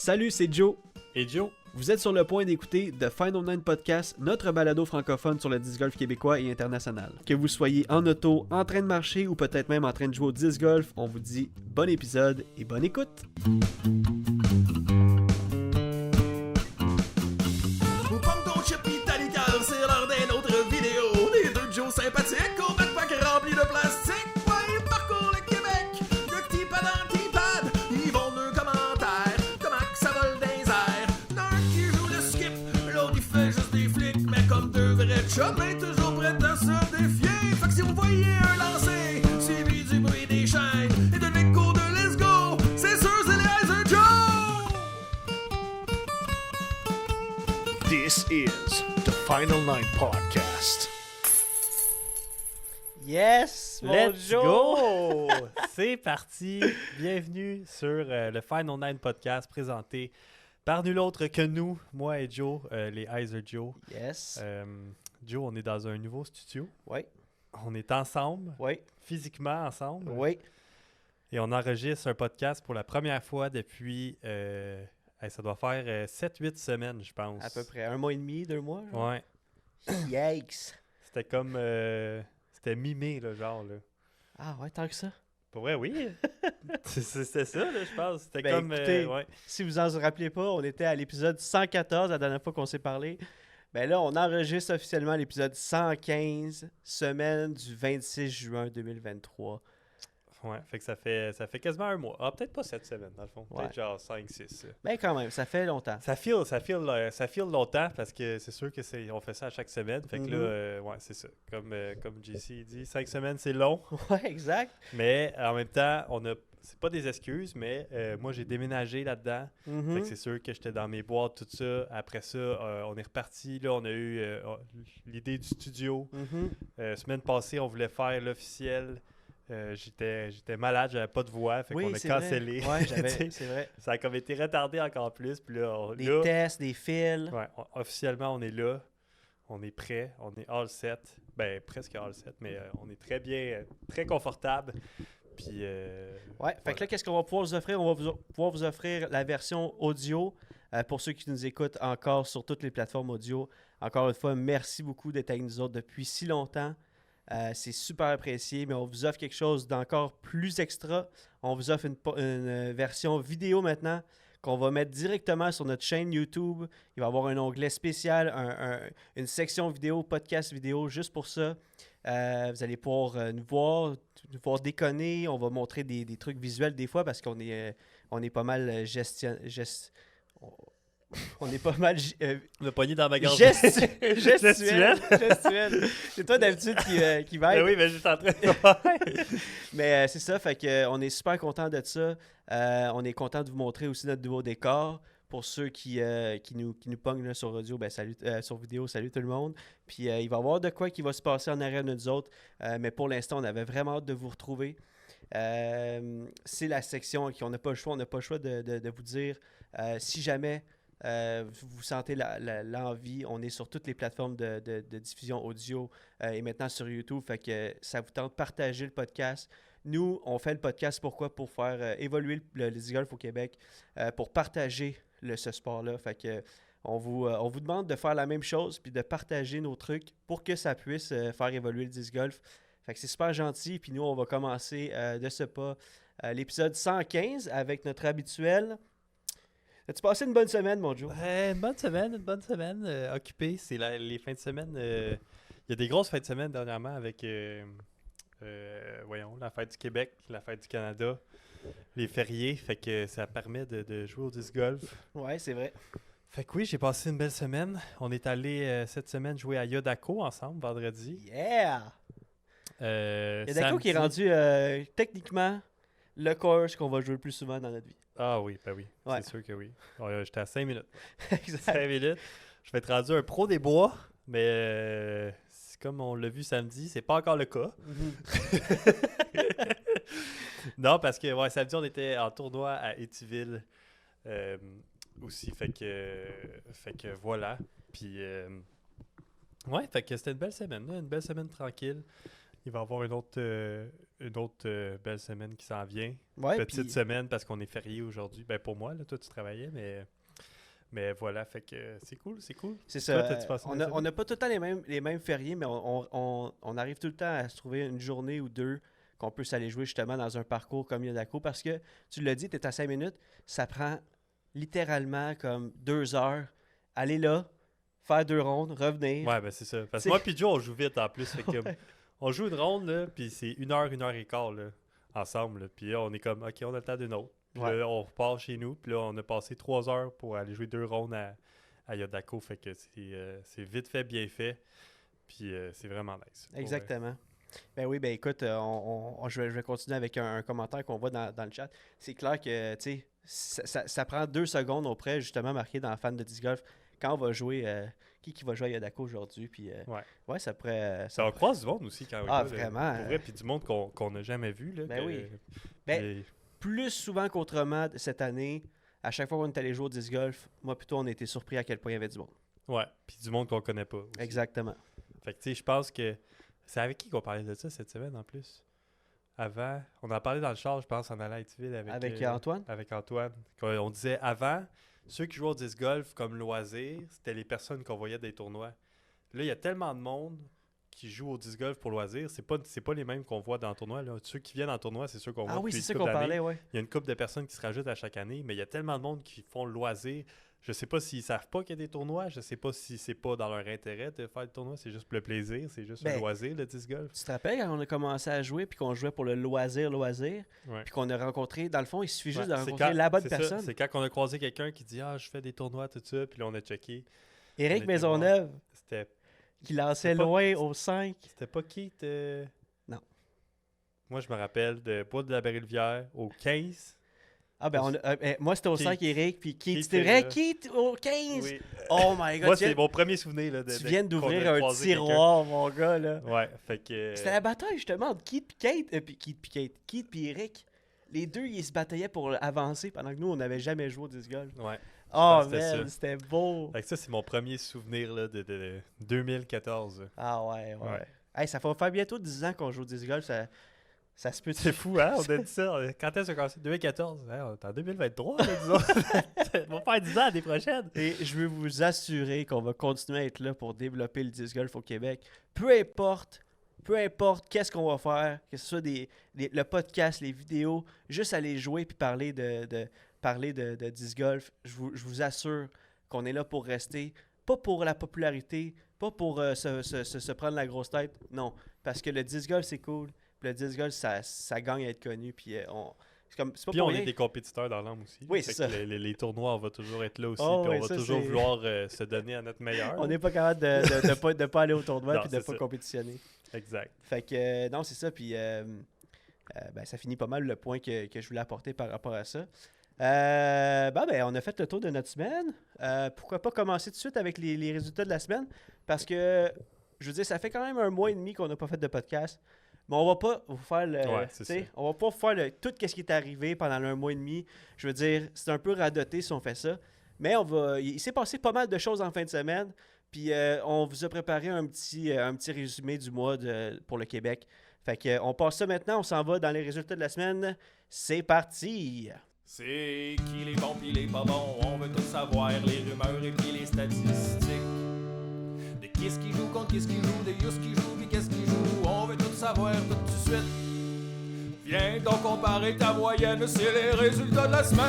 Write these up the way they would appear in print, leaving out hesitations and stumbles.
Salut, c'est Joe. Et Joe. Vous êtes sur le point d'écouter The Final Nine Podcast, notre balado francophone sur le disc golf québécois et international. Que vous soyez en auto, en train de marcher ou peut-être même en train de jouer au disc golf, on vous dit bon épisode et bonne écoute. Vous pomme ton chip italicain, c'est l'heure d'une autre vidéo. Des deux Joe sympathiques au backpack rempli de plastique. Ouais, ils parcourent le Québec, de petit pad en petit pad. Ils vont deux commentaires, comment que ça vole dans les airs. L'un qui joue le skip, l'autre il fait juste des flics. Mais comme deux vrais chums, toujours prêts à se défier. Fait que si vous voyez un lancer, suivi du bruit des chaînes et de l'écho de Let's Go, c'est sûr c'est les Heiser Joe! This is the Final Nine Podcast. Yes, mon Let's Joe! go! C'est parti! Bienvenue sur le Final Nine Podcast présenté par nul autre que nous, moi et Joe, les Heiser Joe. Yes. Joe, on est dans un nouveau studio. Oui, On est ensemble, oui, physiquement ensemble. oui. Et on enregistre un podcast pour la première fois depuis, ça doit faire 7-8 semaines, je pense. À peu près 1 mois et demi, 2 mois. Genre. Ouais. Yikes! C'était comme... c'était mi-mai, là, genre, là. Ah ouais, tant que ça. Pour vrai, oui. C'était ça, là, je pense. C'était Ben, comme... écoutez, ouais. Si vous en rappelez pas, on était à l'épisode 114 la dernière fois qu'on s'est parlé. Ben là, on enregistre officiellement l'épisode 115, semaine du 26 juin 2023. Ouais, fait que ça fait quasiment un mois. Ah, peut-être pas 7 semaines, dans le fond. Peut-être Ouais. genre 5-6. Ben quand même, ça fait longtemps. Ça feel longtemps parce que c'est sûr que on fait ça à chaque semaine. Fait que là, ouais, c'est ça. Comme JC dit, 5 semaines, c'est long. Ouais, exact. Mais en même temps, c'est pas des excuses, mais moi, j'ai déménagé là-dedans. Mhm. Fait que c'est sûr que j'étais dans mes boîtes, tout ça. Après ça, on est reparti. Là, on a eu l'idée du studio. Mhm. Semaine passée, on voulait faire l'officiel. J'étais malade, j'avais pas de voix, fait qu'on a c'est cancellé. vrai. Ouais, Tu sais, c'est vrai. ça a comme été retardé encore plus. Puis là, Des tests, des fils. ouais, officiellement, on est là. On est prêt. On est all set. Ben, presque all set, mais on est très bien, très confortable. Puis, Ouais, fait que là, qu'est-ce qu'on va pouvoir vous offrir? On va pouvoir vous offrir la version audio pour ceux qui nous écoutent encore sur toutes les plateformes audio. Encore une fois, merci beaucoup d'être avec nous autres depuis si longtemps. C'est super apprécié, mais on vous offre quelque chose d'encore plus extra. On vous offre une version vidéo maintenant qu'on va mettre directement sur notre chaîne YouTube. Il va y avoir un onglet spécial, une section vidéo, podcast vidéo, juste pour ça. Vous allez pouvoir nous voir déconner. On va montrer des trucs visuels des fois parce qu'on est pas mal on est pas mal on a pogné dans ma gorge. gestuel. C'est toi d'habitude qui va Ben être. oui, mais j'étais en train de... Mais c'est ça, fait que on est super content de ça. On est content de vous montrer aussi notre nouveau décor. Pour ceux qui nous pognent là, sur audio, ben salut, sur vidéo, salut tout le monde. Puis il va y avoir de quoi qui va se passer en arrière de nous autres. Mais pour l'instant, on avait vraiment hâte de vous retrouver. C'est la section qu'on n'a pas le choix. On n'a pas le choix de vous dire si jamais vous sentez l'envie. On est sur toutes les plateformes de diffusion audio et maintenant sur YouTube. Fait que ça vous tente de partager le podcast. Nous, on fait le podcast pourquoi? Pour faire évoluer le disc golf au Québec, pour partager ce sport-là. Fait que on vous demande de faire la même chose puis de partager nos trucs pour que ça puisse faire évoluer le disc golf. Fait que c'est super gentil. Puis nous, on va commencer de ce pas l'épisode 115 avec notre habituel. As-tu passé une bonne semaine, mon Joe? Une bonne semaine occupée. C'est les fins de semaine. Il y a des grosses fins de semaine dernièrement avec, la fête du Québec, la fête du Canada, les fériés. Fait que ça permet de jouer au disc golf. Ouais, c'est vrai. Fait que oui, j'ai passé une belle semaine. On est allé cette semaine jouer à Yodako ensemble, vendredi. Yeah! Yodako qui est rendu techniquement le course qu'on va jouer le plus souvent dans notre vie. Ah oui, ben oui, Ouais. c'est sûr que oui. J'étais à 5 minutes. Exact. 5 minutes. Je vais être rendu un pro des bois, mais c'est comme on l'a vu samedi, c'est pas encore le cas. Non, parce que samedi, on était en tournoi à Étiville aussi. Fait que voilà. Puis, fait que c'était une belle semaine, là, une belle semaine tranquille. Il va y avoir une autre belle semaine qui s'en vient. Ouais, Petite puis- semaine parce qu'on est férié aujourd'hui. Ben pour moi, là, toi tu travaillais, mais voilà, fait que c'est cool. C'est Toi, ça. t'as-tu passé une On n'a pas tout le temps les mêmes fériés, mais on arrive tout le temps à se trouver une journée ou deux qu'on peut s'aller jouer justement dans un parcours comme Yodako parce que, tu l'as dit, tu es à 5 minutes, ça prend littéralement comme 2 heures. Aller là, faire 2 rondes, revenir. Ouais, ben c'est ça. Parce C'est- que moi puis Joe, on joue vite en plus. Fait que, on joue une ronde, là, puis c'est 1 heure et quart là, ensemble. Là. Puis là, on est comme, OK, on a le temps d'une autre. Puis Ouais. là, on repart chez nous. Puis là, on a passé 3 heures pour aller jouer 2 rondes à Yodako. Fait que c'est vite fait, bien fait. Puis c'est vraiment nice. Pour Exactement. Ben oui, ben écoute, je vais continuer avec un commentaire qu'on voit dans le chat. C'est clair que, tu sais, ça prend 2 secondes auprès, justement, marqué dans Fan de Disc Golf, quand on va jouer, qui va jouer à Yodako aujourd'hui, puis ouais, ça pourrait... Ça, on croise du monde aussi quand on Ah, va, là, vraiment, pour vrai, puis du monde qu'on n'a jamais vu. Là, Ben que- oui. Ben, puis- plus souvent qu'autrement cette année, à chaque fois qu'on est allé jouer au disc golf, moi plutôt on a été surpris à quel point il y avait du monde. ouais, puis du monde qu'on connaît pas. aussi. Exactement. Fait que tu sais, je pense que. C'est avec qui qu'on parlait de ça cette semaine en plus? Avant, on en parlait dans le char, je pense, en allant à Étiville Avec avec Antoine? Avec Antoine. On disait avant, ceux qui jouaient au disc golf comme loisir, c'était les personnes qu'on voyait des tournois. Là, il y a tellement de monde qui joue au disc golf pour loisir, c'est pas les mêmes qu'on voit dans le tournoi. Là. Ceux qui viennent en tournoi, c'est ceux qu'on voit Ah oui, depuis c'est ça une qu'on couple parlait, d'années. ouais. Il y a une couple de personnes qui se rajoutent à chaque année, mais il y a tellement de monde qui font le loisir. Je sais pas s'ils savent pas qu'il y a des tournois, je sais pas si c'est pas dans leur intérêt de faire le tournoi, c'est juste pour le plaisir, c'est juste Ben, un loisir, le disc golf. Tu te rappelles quand on a commencé à jouer puis qu'on jouait pour le loisir, Ouais. puis qu'on a rencontré, dans le fond, il suffit juste de Ouais, c'est rencontrer quand- la bonne c'est ça, personne. C'est quand on a croisé quelqu'un qui dit « Ah, je fais des tournois, tout ça », puis là, on a checké. on Éric était Maisonneuve, C'était qui lançait C'est pas- loin au 5. C'était pas Keith? Non. Moi, je me rappelle de Bois de la Rivière au 15. Ah ben, moi c'était au Keith. 5, Éric, puis Keith, Keith, c'était vrai, là. Keith au 15! Oui. Oh my god, Moi, tu c'est mon premier souvenir. Là, tu viens qu'on d'ouvrir a un croisé tiroir, mon gars, là. quelqu'un. Ouais, fait que... C'était la bataille justement entre Keith et Kate, Keith puis Eric. Les deux, ils se bataillaient pour avancer pendant que nous, on n'avait jamais joué au disc golf. Ouais. Oh que c'était man, ça. c'était beau. Fait que ça, c'est mon premier souvenir là, de 2014. Ah ouais. Ouais. Hey, ça va faire bientôt 10 ans qu'on joue au disc golf. Ça se peut. C'est fou, hein? On a dit ça. Quand est-ce qu'on a commencé? 2014. Hein, on est en 2023, là, disons. On va faire 10 ans l'année prochaine. Et je veux vous assurer qu'on va continuer à être là pour développer le disc golf au Québec. Peu importe qu'est-ce qu'on va faire, que ce soit le podcast, les vidéos, juste aller jouer puis parler de disc golf, je vous assure qu'on est là pour rester, pas pour la popularité, pas pour se prendre la grosse tête, non, parce que le disc golf c'est cool, puis le disc golf ça gagne à être connu, puis c'est pas Puis pour on rien. est des compétiteurs dans l'âme aussi. Oui, Fait c'est que ça. Les tournois, on va toujours être là aussi. Oh, puis oui, on va ça, toujours c'est- vouloir se donner à notre meilleur. On n'est pas capable de pas aller au tournoi Non, puis de c'est pas ça. compétitionner. Exact. Fait que, non, c'est ça. Puis, ben, ça finit pas mal le point que je voulais apporter par rapport à ça. Ben, on a fait le tour de notre semaine. Pourquoi pas commencer tout de suite avec les résultats de la semaine? Parce que, je veux dire, ça fait quand même 1 mois et demi qu'on n'a pas fait de podcast. Mais on va pas vous faire le. Ouais, c'est tu sais, ça. on va pas vous faire tout ce qui est arrivé pendant le 1 mois et demi. Je veux dire, c'est un peu radoté si on fait ça. Mais il s'est passé pas mal de choses en fin de semaine. Puis on vous a préparé un petit résumé du mois pour le Québec. Fait que on passe ça maintenant, on s'en va dans les résultats de la semaine. C'est parti! C'est qui les bons pis les pas bons, on veut tout savoir, les rumeurs et puis les statistiques. De qu'est-ce qui joue contre qu'est-ce qui joue, de yous qui joue pis qu'est-ce qui joue, on veut tout savoir tout de suite. Viens donc comparer ta moyenne, c'est les résultats de la semaine.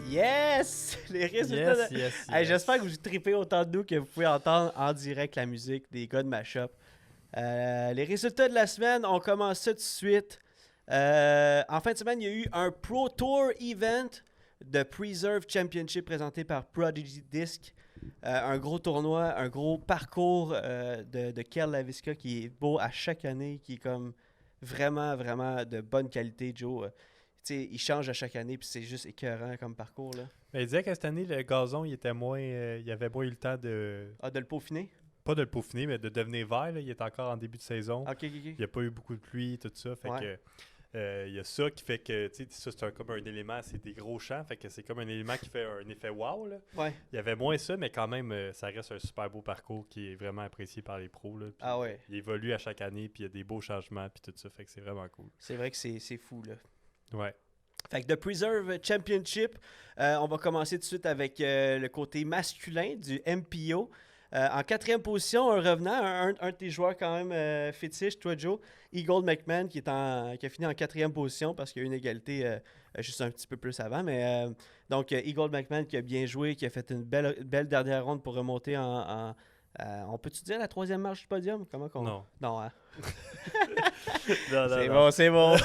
Yes! Les résultats de... Yes. Hey, j'espère que vous tripez autant de nous que vous pouvez entendre en direct la musique des gars de Mashup. Les résultats de la semaine, on commence ça tout de suite. En fin de semaine, il y a eu un Pro Tour Event de Preserve Championship présenté par Prodigy Disc. Un gros tournoi, un gros parcours de Kel Laviska qui est beau à chaque année, qui est comme vraiment, vraiment de bonne qualité, Joe. Tu sais, il change à chaque année, puis c'est juste écœurant comme parcours, là. Mais il disait que cette année, le gazon, il était moins. Il avait moins eu le temps de. Ah, de le peaufiner? Pas de le peaufiner, mais de devenir vert. Là. Il est encore en début de saison. Ok. Il n'y a pas eu beaucoup de pluie, tout ça. Fait Ouais. que Il y a ça qui fait que, tu sais, ça c'est comme un élément, c'est des gros champs, fait que c'est comme un élément qui fait un effet wow, là. Ouais. Il y avait moins ça, mais quand même, ça reste un super beau parcours qui est vraiment apprécié par les pros, là. Puis Ah ouais. il évolue à chaque année, puis il y a des beaux changements, puis tout ça, fait que c'est vraiment cool. C'est vrai que c'est fou, là. Ouais. Fait que The Preserve Championship, on va commencer tout de suite avec le côté masculin du MPO. En 4e position, un revenant, un de tes joueurs quand même fétiche, toi Joe, Eagle McMahon, qui a fini en 4e position parce qu'il y a eu une égalité juste un petit peu plus avant. Mais donc, Eagle McMahon qui a bien joué, qui a fait une belle dernière ronde pour remonter on peut-tu dire la 3e marche du podium? Comment qu'on... Non. Non, hein? Non. C'est bon.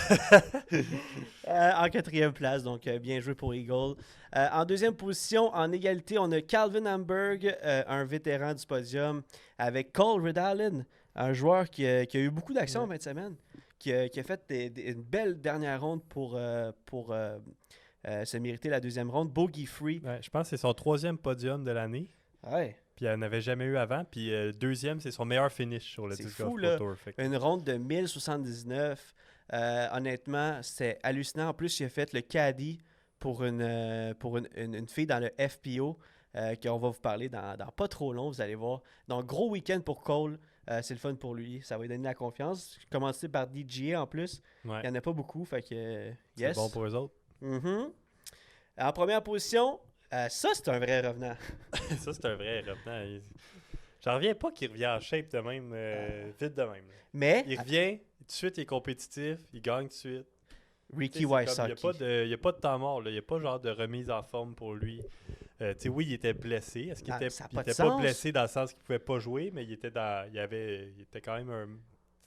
En 4e place, donc bien joué pour Eagle. En 2e position, en égalité, on a Calvin Hamburg, un vétéran du podium, avec Cole Ridallen, un joueur qui a eu beaucoup d'actions en fin de semaine, qui a fait une belle dernière ronde pour se mériter la 2e ronde. Bogey Free. Ouais, je pense que c'est son 3e podium de l'année. Ouais. Puis elle n'avait jamais eu avant. Puis 2e, c'est son meilleur finish sur le C'est Disc fou, Golf là. Pro Tour. Fait que- Une ronde de 1079. Honnêtement, c'était hallucinant. En plus, il a fait le caddie pour une fille dans le FPO qu'on va vous parler dans pas trop long, vous allez voir. Donc, gros week-end pour Cole. C'est le fun pour lui. Ça va lui donner la confiance. Commencé par DGA en plus. Ouais. Il n'y en a pas beaucoup. Fait que, C'est yes. bon pour eux autres. Mhm. En première position, ça, c'est un vrai revenant. Ça, c'est un vrai revenant. J'en reviens pas qu'il revient en shape de même, vite de même. Là. Mais, Il revient, tout de suite, il est compétitif, il gagne tout de suite. Ricky Tu sais, c'est comme, Wysocki. il n'y a pas de temps mort, là. Il n'y a pas genre de remise en forme pour lui. Tu sais, oui, il était blessé. Est-ce qu'il était, ça a il pas de était pas sens. blessé dans le sens qu'il pouvait pas jouer, mais il était quand même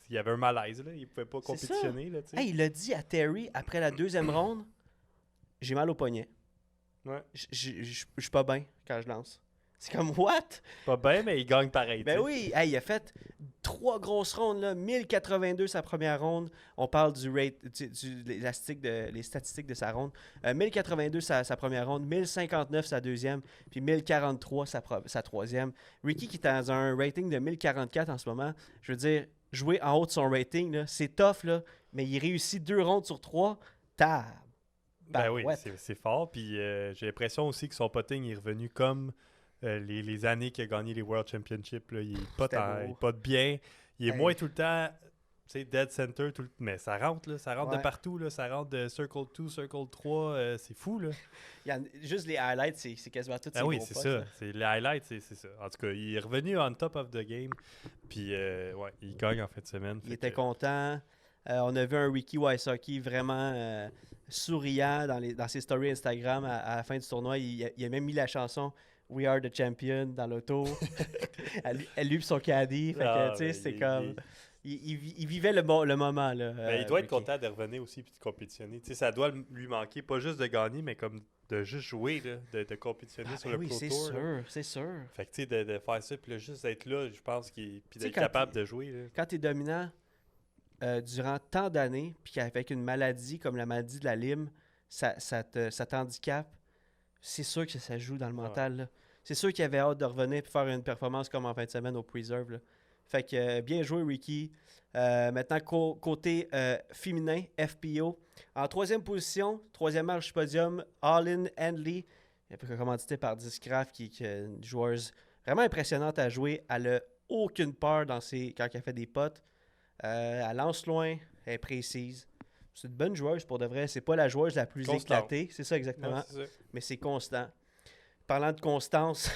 il y avait un malaise, là. Il pouvait pas C'est ça. compétitionner, là, tu sais. Hey, il a dit à Terry après la 2e ronde, j'ai mal au poignet. Ouais. Je suis pas bien quand je lance. C'est comme, what? Pas bien, mais il gagne pareil, Ben tu sais. oui, hey, il a fait 3 grosses rondes, là. 1082 sa première ronde. On parle les statistiques de sa ronde. 1082 sa première ronde, 1059 sa deuxième, puis 1043 sa troisième. Ricky qui est dans un rating de 1044 en ce moment, je veux dire, jouer en haut de son rating, là, c'est tough, là, mais il réussit 2 rondes sur 3. Ben oui, c'est fort. Puis j'ai l'impression aussi que son putting est revenu comme les années qu'il a gagné les World Championships. Là. Il pote bien. Il est moins tout le temps, tu sais, dead center. Mais ça rentre, là. Ça rentre de partout. Là. Ça rentre de Circle 2, Circle 3. C'est fou, là. Juste les highlights, c'est quasiment tout. Ah oui, c'est ça. C'est les highlights, c'est ça. En tout cas, il est revenu on top of the game. Puis, ouais, il gagne en fin de semaine. Il était content. On a vu un Ricky Wysocki vraiment souriant dans ses stories Instagram à la fin du tournoi. Il a même mis la chanson We Are the Champion dans l'auto. Elle lui son caddie. Fait que, tu sais, c'est comme... Il vivait le moment. Là, il doit être Ricky. content de revenir aussi et de compétitionner. Tu sais, ça doit lui manquer, pas juste de gagner, mais comme de juste jouer, là, de compétitionner sur le Pro Tour. C'est sûr. Fait que tu sais, de faire ça, puis juste d'être là, je pense, puis d'être quand capable de jouer. Là. Quand tu es dominant durant tant d'années, puis qu'avec une maladie comme la maladie de la Lyme, ça t'handicape, c'est sûr que ça joue dans le mental. Là. C'est sûr qu'il avait hâte de revenir et faire une performance comme en fin de semaine au Preserve. Là. Fait que bien joué, Ricky. Maintenant, côté féminin, FPO. En 3e position, 3e marche du podium, Alin Handley, commandité par Discraft, qui est une joueuse vraiment impressionnante à jouer. Elle n'a aucune peur quand elle fait des potes. Elle lance loin, elle est précise. C'est une bonne joueuse pour de vrai. C'est pas la joueuse la plus éclatée. C'est ça exactement. Ouais, c'est ça. Mais c'est constant. Parlant de constance,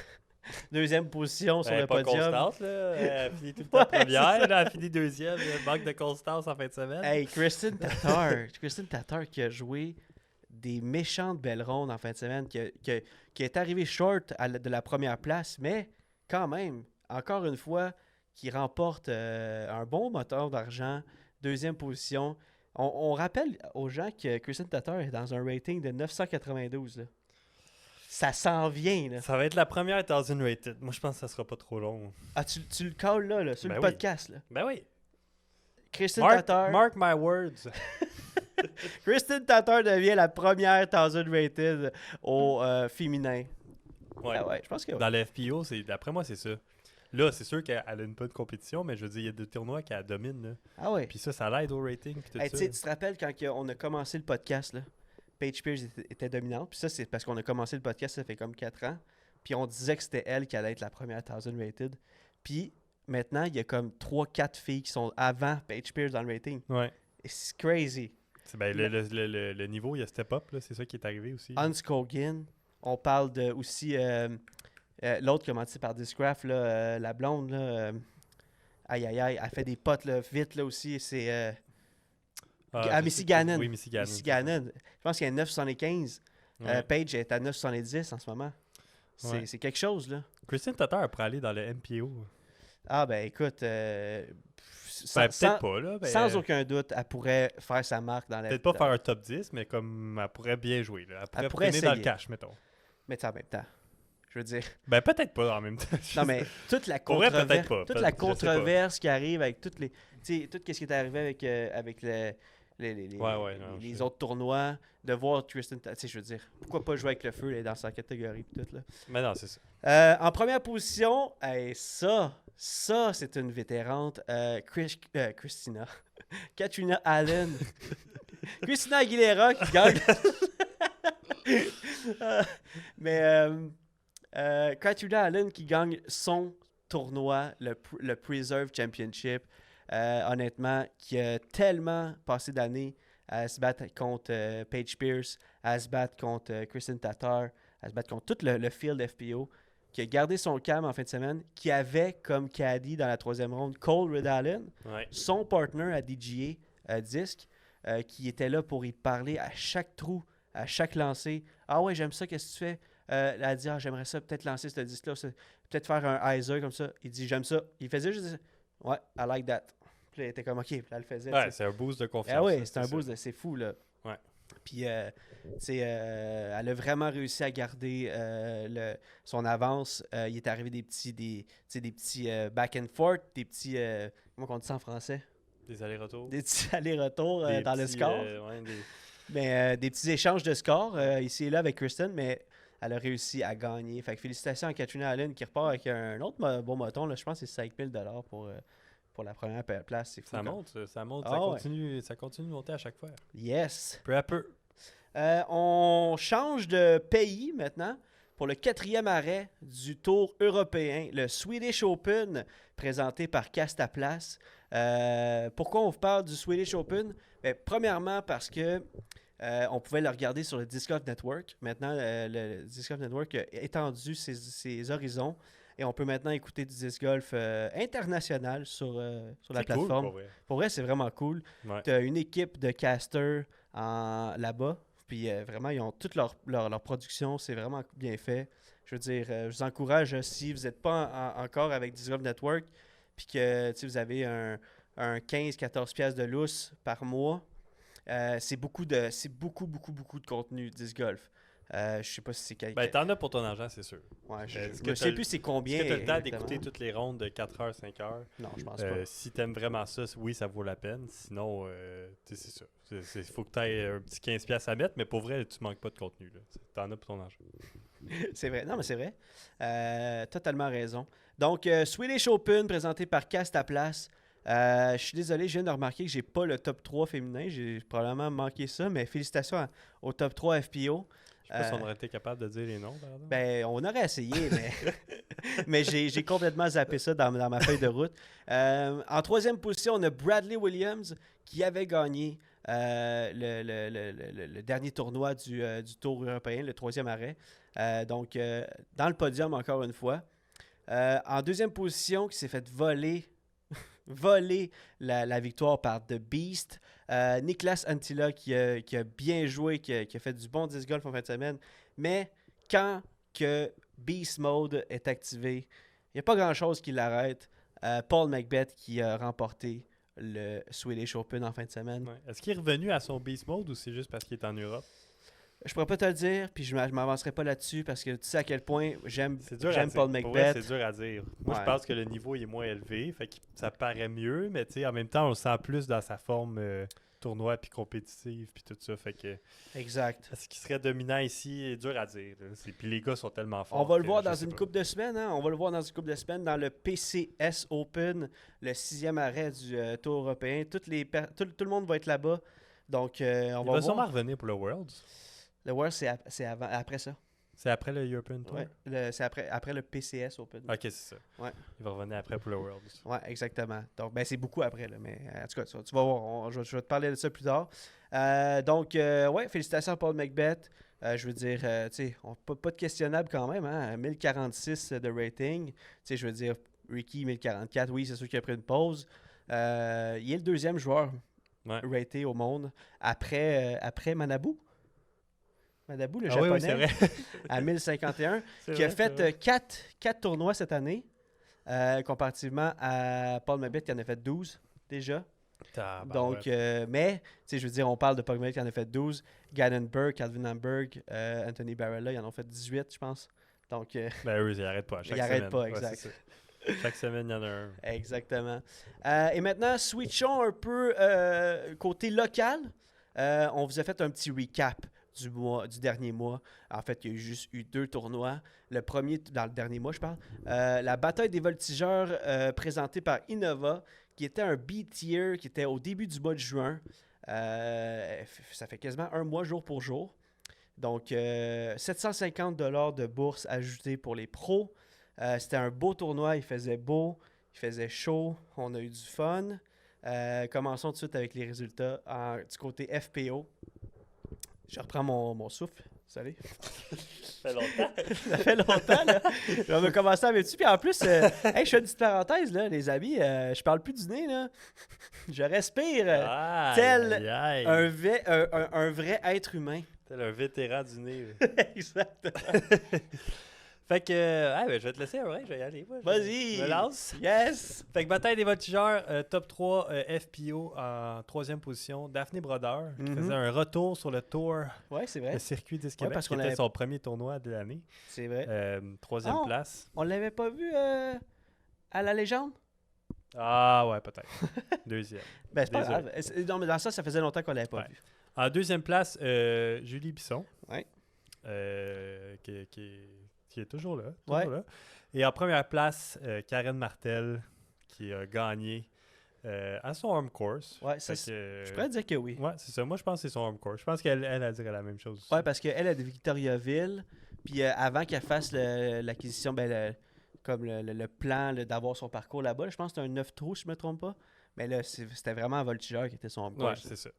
2e position sur le pas podium. constante, là. Elle finit tout le temps première, là, elle finit 2e. Manque de constance en fin de semaine. Hey, Kristen Tatar qui a joué des méchantes belles rondes en fin de semaine, qui est arrivé short de la première place, mais quand même, encore une fois, qui remporte un bon moteur d'argent, 2e position. On rappelle aux gens que Kristen Tatar est dans un rating de 992. Là. Ça s'en vient. Là. Ça va être la première Thousand Rated. Moi, je pense que ça sera pas trop long. Ah, tu le calls là, sur Ben le oui. podcast. Là. Ben oui. Kristen Tatar. Mark my words. Kristen Tatar devient la première Thousand Rated au féminin. Ouais. Ah ouais, je pense que oui. Dans le FPO, d'après moi, c'est ça. Là, c'est sûr qu'elle a une bonne compétition, mais je veux dire, il y a des tournois qu'elle domine. Là. Ah ouais. Puis ça l'aide au rating. Puis tout Hey, ça. tu te rappelles quand on a commencé le podcast, là, Paige Pierce était dominante. Puis ça, c'est parce qu'on a commencé le podcast, ça fait comme 4 ans. Puis on disait que c'était elle qui allait être la première 1000 rated. Puis maintenant, il y a comme 3-4 filles qui sont avant Paige Pierce dans le rating. Ouais. Et c'est crazy. Le niveau, il y a step up, là, c'est ça qui est arrivé aussi. Hans Kogan. On parle de aussi l'autre commenté par Discraft, là, la blonde. Là, aïe, elle fait des potes là, vite là aussi. C'est Missy Gannon. Oui, Missy Gannon. Missy Gannon. Je pense qu'elle est 9,75. Ouais. Paige est à 9,70 en ce moment. Ouais. C'est quelque chose, là. Christine Tatar pourrait aller dans le MPO. Ah, ben écoute, Peut-être pas, là. Ben, sans aucun doute, elle pourrait faire sa marque dans la... peut-être pas faire un top 10, mais comme elle pourrait bien jouer. Là. Elle pourrait pourrait traîner dans le essayer. cash, mettons. Mais en même temps, je veux dire... Ben peut-être pas en même temps. Non, mais toute la Pour vrai, controverse, peut-être pas. toute la Je sais pas. controverse qui arrive avec toutes les... Tu sais, tout ce qui est arrivé avec les autres tournois, de voir Tristan... Tu sais, je veux dire, pourquoi pas jouer avec le feu là, dans sa catégorie pis tout, là. Mais non, c'est ça. En première position, ça c'est une vétérante. Christina. Katrina Allen. Christina Aguilera qui gagne. Katrina Allen qui gagne son tournoi, le Preserve Championship. Honnêtement, qui a tellement passé d'années à se battre contre Paige Pierce, à se battre contre Kristen Tatar, à se battre contre tout le field FPO, qui a gardé son calme en fin de semaine, qui avait comme caddie dans la 3e ronde Cole Ridallen, Ouais. son partner à DGA Disc, qui était là pour y parler à chaque trou, à chaque lancer. Ah ouais, j'aime ça, qu'est-ce que tu fais? Elle a dit, j'aimerais ça peut-être lancer ce disque-là, peut-être faire un hyzer comme ça. Il dit, j'aime ça. Il faisait juste, ouais, I like that. Puis là, il était comme, ok, puis là, elle le faisait. Ouais, c'est un boost de confiance. Ah oui, ça, c'est un ça. boost, c'est fou, là. Ouais. Puis, elle a vraiment réussi à garder son avance. Il est arrivé des petits back and forth, des petits, comment on dit ça en français? Des allers-retours. Des petits allers-retours Des dans le petits, score. ouais, Mais des petits échanges de score ici et là avec Kristen, mais elle a réussi à gagner. Fait que félicitations à Katrina Allen qui repart avec un autre bon moton. Là, je pense que c'est 5000 $ pour la première place. C'est fou. Ça quand monte, ça Ah ouais. continue de monter à chaque fois. Yes. Peu à peu. On change de pays maintenant pour le 4e arrêt du Tour européen, le Swedish Open, présenté par Castaplas. Pourquoi on vous parle du Swedish Open? Ben, premièrement, parce que on pouvait le regarder sur le Disc Golf Network. Maintenant, le Disc Golf Network a étendu ses horizons et on peut maintenant écouter du disc golf international sur la C'est plateforme. cool, pour vrai. Pour vrai, c'est vraiment cool. Ouais. Tu as une équipe de casters là-bas. Puis vraiment, ils ont toute leur production. C'est vraiment bien fait. Je veux dire, je vous encourage, si vous n'êtes pas encore avec Disc Golf Network, puis que vous avez un 15-14 piastres de lousse par mois, c'est beaucoup de contenu Disc Golf. Je sais pas si c'est quelqu'un. Ben, t'en as pour ton argent, c'est sûr. Ouais, je est-ce que sais plus c'est combien. Est-ce que t'as le temps exactement. d'écouter toutes les rondes de 4 heures, 5 heures? Non, je pense pas. Si t'aimes vraiment ça, oui, ça vaut la peine. Sinon, c'est ça. Il faut que t'aies un petit 15$ à mettre, mais pour vrai, tu manques pas de contenu. Là. T'en as pour ton argent. C'est vrai. Non, mais c'est vrai. Totalement raison. Donc, Swedish Open présenté par Castaplas. Je suis désolé, je viens de remarquer que j'ai pas le top 3 féminin. J'ai probablement manqué ça, mais félicitations au top 3 FPO. Je sais pas si on aurait été capable de dire les noms, par exemple. Ben, on aurait essayé, mais j'ai complètement zappé ça dans ma feuille de route. En 3e position, on a Bradley Williams qui avait gagné le dernier tournoi du Tour européen, le 3e arrêt. Donc, dans le podium encore une fois. En 2e position, qui s'est fait voler la victoire par The Beast. Niklas Antila qui a bien joué, qui a fait du bon disc golf en fin de semaine. Mais quand que Beast Mode est activé, il n'y a pas grand-chose qui l'arrête. Paul Macbeth qui a remporté le Swedish Open en fin de semaine. Ouais. Est-ce qu'il est revenu à son Beast Mode ou c'est juste parce qu'il est en Europe? Je pourrais pas te le dire, puis je m'avancerai pas là-dessus parce que tu sais à quel point j'aime C'est dur à dire. Paul Pour vrai, Macbeth. c'est dur à dire. Moi, Ouais. je pense que le niveau il est moins élevé, fait que ça paraît mieux, mais tu sais, en même temps, on le sent plus dans sa forme tournoi, puis compétitive, puis tout ça. Fait que Exact. ce qui serait dominant ici est dur à dire. Là. Puis les gars sont tellement forts. On va le que voir je dans sais une pas. couple de semaines. Hein? On va le voir dans une couple de semaines dans le PCS Open, le 6e arrêt du Tour européen. Tout le monde va être là-bas. Donc, on Il va va voir. sûrement revenir pour le Worlds. Le World, c'est après ça. C'est après le European Tour? Ouais, c'est après le PCS Open. Ok, c'est ça. Ouais. Il va revenir après pour le Worlds. Oui, exactement. Donc, c'est beaucoup après, là, mais en tout cas, tu vas voir. Je vais te parler de ça plus tard. Donc, félicitations à Paul Macbeth. Je veux dire, tu sais, pas de questionnable quand même, hein? 1046 de rating. Tu sais, je veux dire, Ricky, 1044, oui, c'est sûr qu'il a pris une pause. Il est le deuxième joueur raté au monde après Manabu. Manabu, le japonais, oui, c'est vrai. à 1051, C'est qui a vrai, c'est vrai. fait 4 tournois cette année, comparativement à Paul Macbeth qui en a fait 12 déjà. Donc, mais, tu sais, je veux dire, on parle de Paul Macbeth qui en a fait 12, Gannon Burke, Calvin Hamburg, Anthony Barella, ils en ont fait 18, je pense. Donc, Ben oui, ils n'arrêtent pas. Chaque ils n'arrêtent semaine. pas, Ouais, exact. c'est ça. Chaque semaine, il y en a un. Exactement. Et maintenant, switchons un peu côté local. On vous a fait un petit recap du dernier mois. En fait, il y a juste eu 2 tournois. Le premier, dans le dernier mois, je parle. La bataille des voltigeurs présentée par Innova, qui était un B-tier, qui était au début du mois de juin. Ça fait quasiment un mois jour pour jour. Donc, 750 $ de bourse ajoutée pour les pros. C'était un beau tournoi, il faisait beau, il faisait chaud, on a eu du fun. Commençons tout de suite avec les résultats du côté FPO. Je reprends mon souffle. Salut. Ça fait longtemps. Ça fait longtemps, là. On va commencer avec dessus. Puis en plus, hey, je fais une petite parenthèse, là, les amis. Je parle plus du nez, là. Je respire tel un vrai être humain. Tel un vétéran du nez. Exactement. Fait que, ben, je vais te laisser, ouais, je vais y aller. Moi, Vas-y. Je me lance. Yes. Fait que bataille des voltigeurs, top 3 FPO en 3e position. Daphné Brodeur, qui faisait un retour sur le tour, Ouais, c'est vrai. le circuit des Québec, parce qui qu'on était avait- son premier tournoi de l'année. C'est vrai. 3e Ah. place. On l'avait pas vu à la légende? Ah ouais, peut-être. 2e. Ben, c'est pas Désolé. grave. Non, mais dans ça faisait longtemps qu'on l'avait pas Ouais. vu. En 2e place, Julie Bisson. Ouais. Qui est toujours là. Ouais. Là. Et en première place, Karen Martel, qui a gagné à son home course. Ouais, ça, Fait que, je pourrais dire que oui. ouais, c'est ça. Moi, je pense que c'est son home course. Je pense qu'elle a dit la même chose aussi. Ouais, parce qu'elle est de Victoriaville. Puis avant qu'elle fasse l'acquisition, comme le plan d'avoir son parcours là-bas, je pense que c'était un 9 trous, si je ne me trompe pas. Mais là, c'était vraiment un voltigeur qui était son home Ouais, course. c'est ça.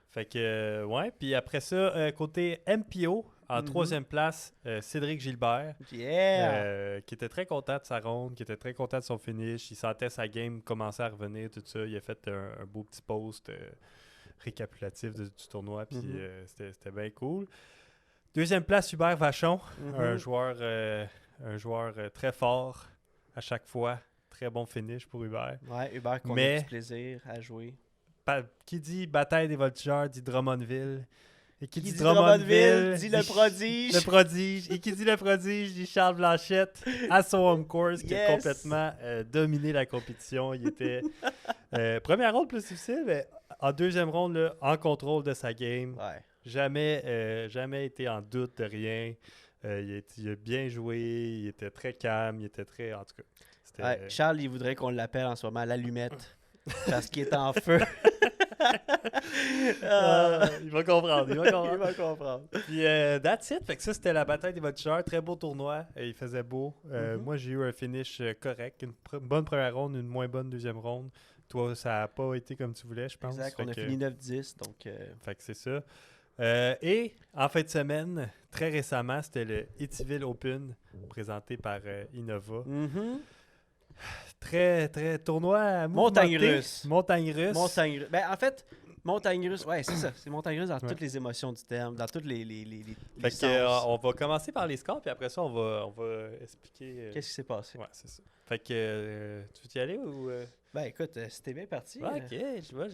Fait que, ouais. Puis après ça, côté MPO, en 3e place, Cédric Gilbert. Yeah! Qui était très content de sa ronde, qui était très content de son finish. Il sentait sa game commencer à revenir, tout ça. Il a fait un beau petit post récapitulatif du tournoi, puis c'était bien cool. 2e place, Hubert Vachon, un joueur très fort à chaque fois. Très bon finish pour Hubert. Ouais, Hubert, qu'on Mais- a du plaisir à jouer. Qui dit bataille des voltigeurs dit Drummondville. Et qui Qui dit dit Drummondville, Drummondville dit le prodige. Le prodige. Et qui dit le prodige dit Charles Blanchette à son home course qui a Yes. complètement dominé la compétition. Il était première ronde plus difficile, mais en 2e ronde, là, en contrôle de sa game. Ouais. Jamais été en doute de rien. Il a bien joué, il était très calme, il était très... En tout cas, c'était... Ouais, Charles, il voudrait qu'on l'appelle en ce moment l'allumette. Parce qu'il est en feu. il va comprendre, il va comprendre. Il va comprendre. Puis, that's it. Fait que ça, c'était la bataille des voltigeurs. Très beau tournoi. Il faisait beau. Moi, j'ai eu un finish correct. Une bonne première ronde, une moins bonne 2e ronde. Toi, ça n'a pas été comme tu voulais, je pense. Exact, Fait on a que- fini 9-10, donc... Fait que c'est ça. Et en fin de semaine, très récemment, c'était le Etiville Open présenté par Innova. Très tournoi Montagne mouvementé. russe. Montagne russe. Montagne russe. Ben, en fait, montagne russe, ouais, c'est ça. C'est montagne russe dans Ouais. toutes les émotions du terme, dans toutes les Fait que, sens. on va commencer par les scores, puis après ça, on va expliquer... Qu'est-ce qui s'est passé? Ouais, c'est ça. Fait que, tu veux y aller ou... Ben, écoute, c'était bien parti. Ouais, ok, je vois.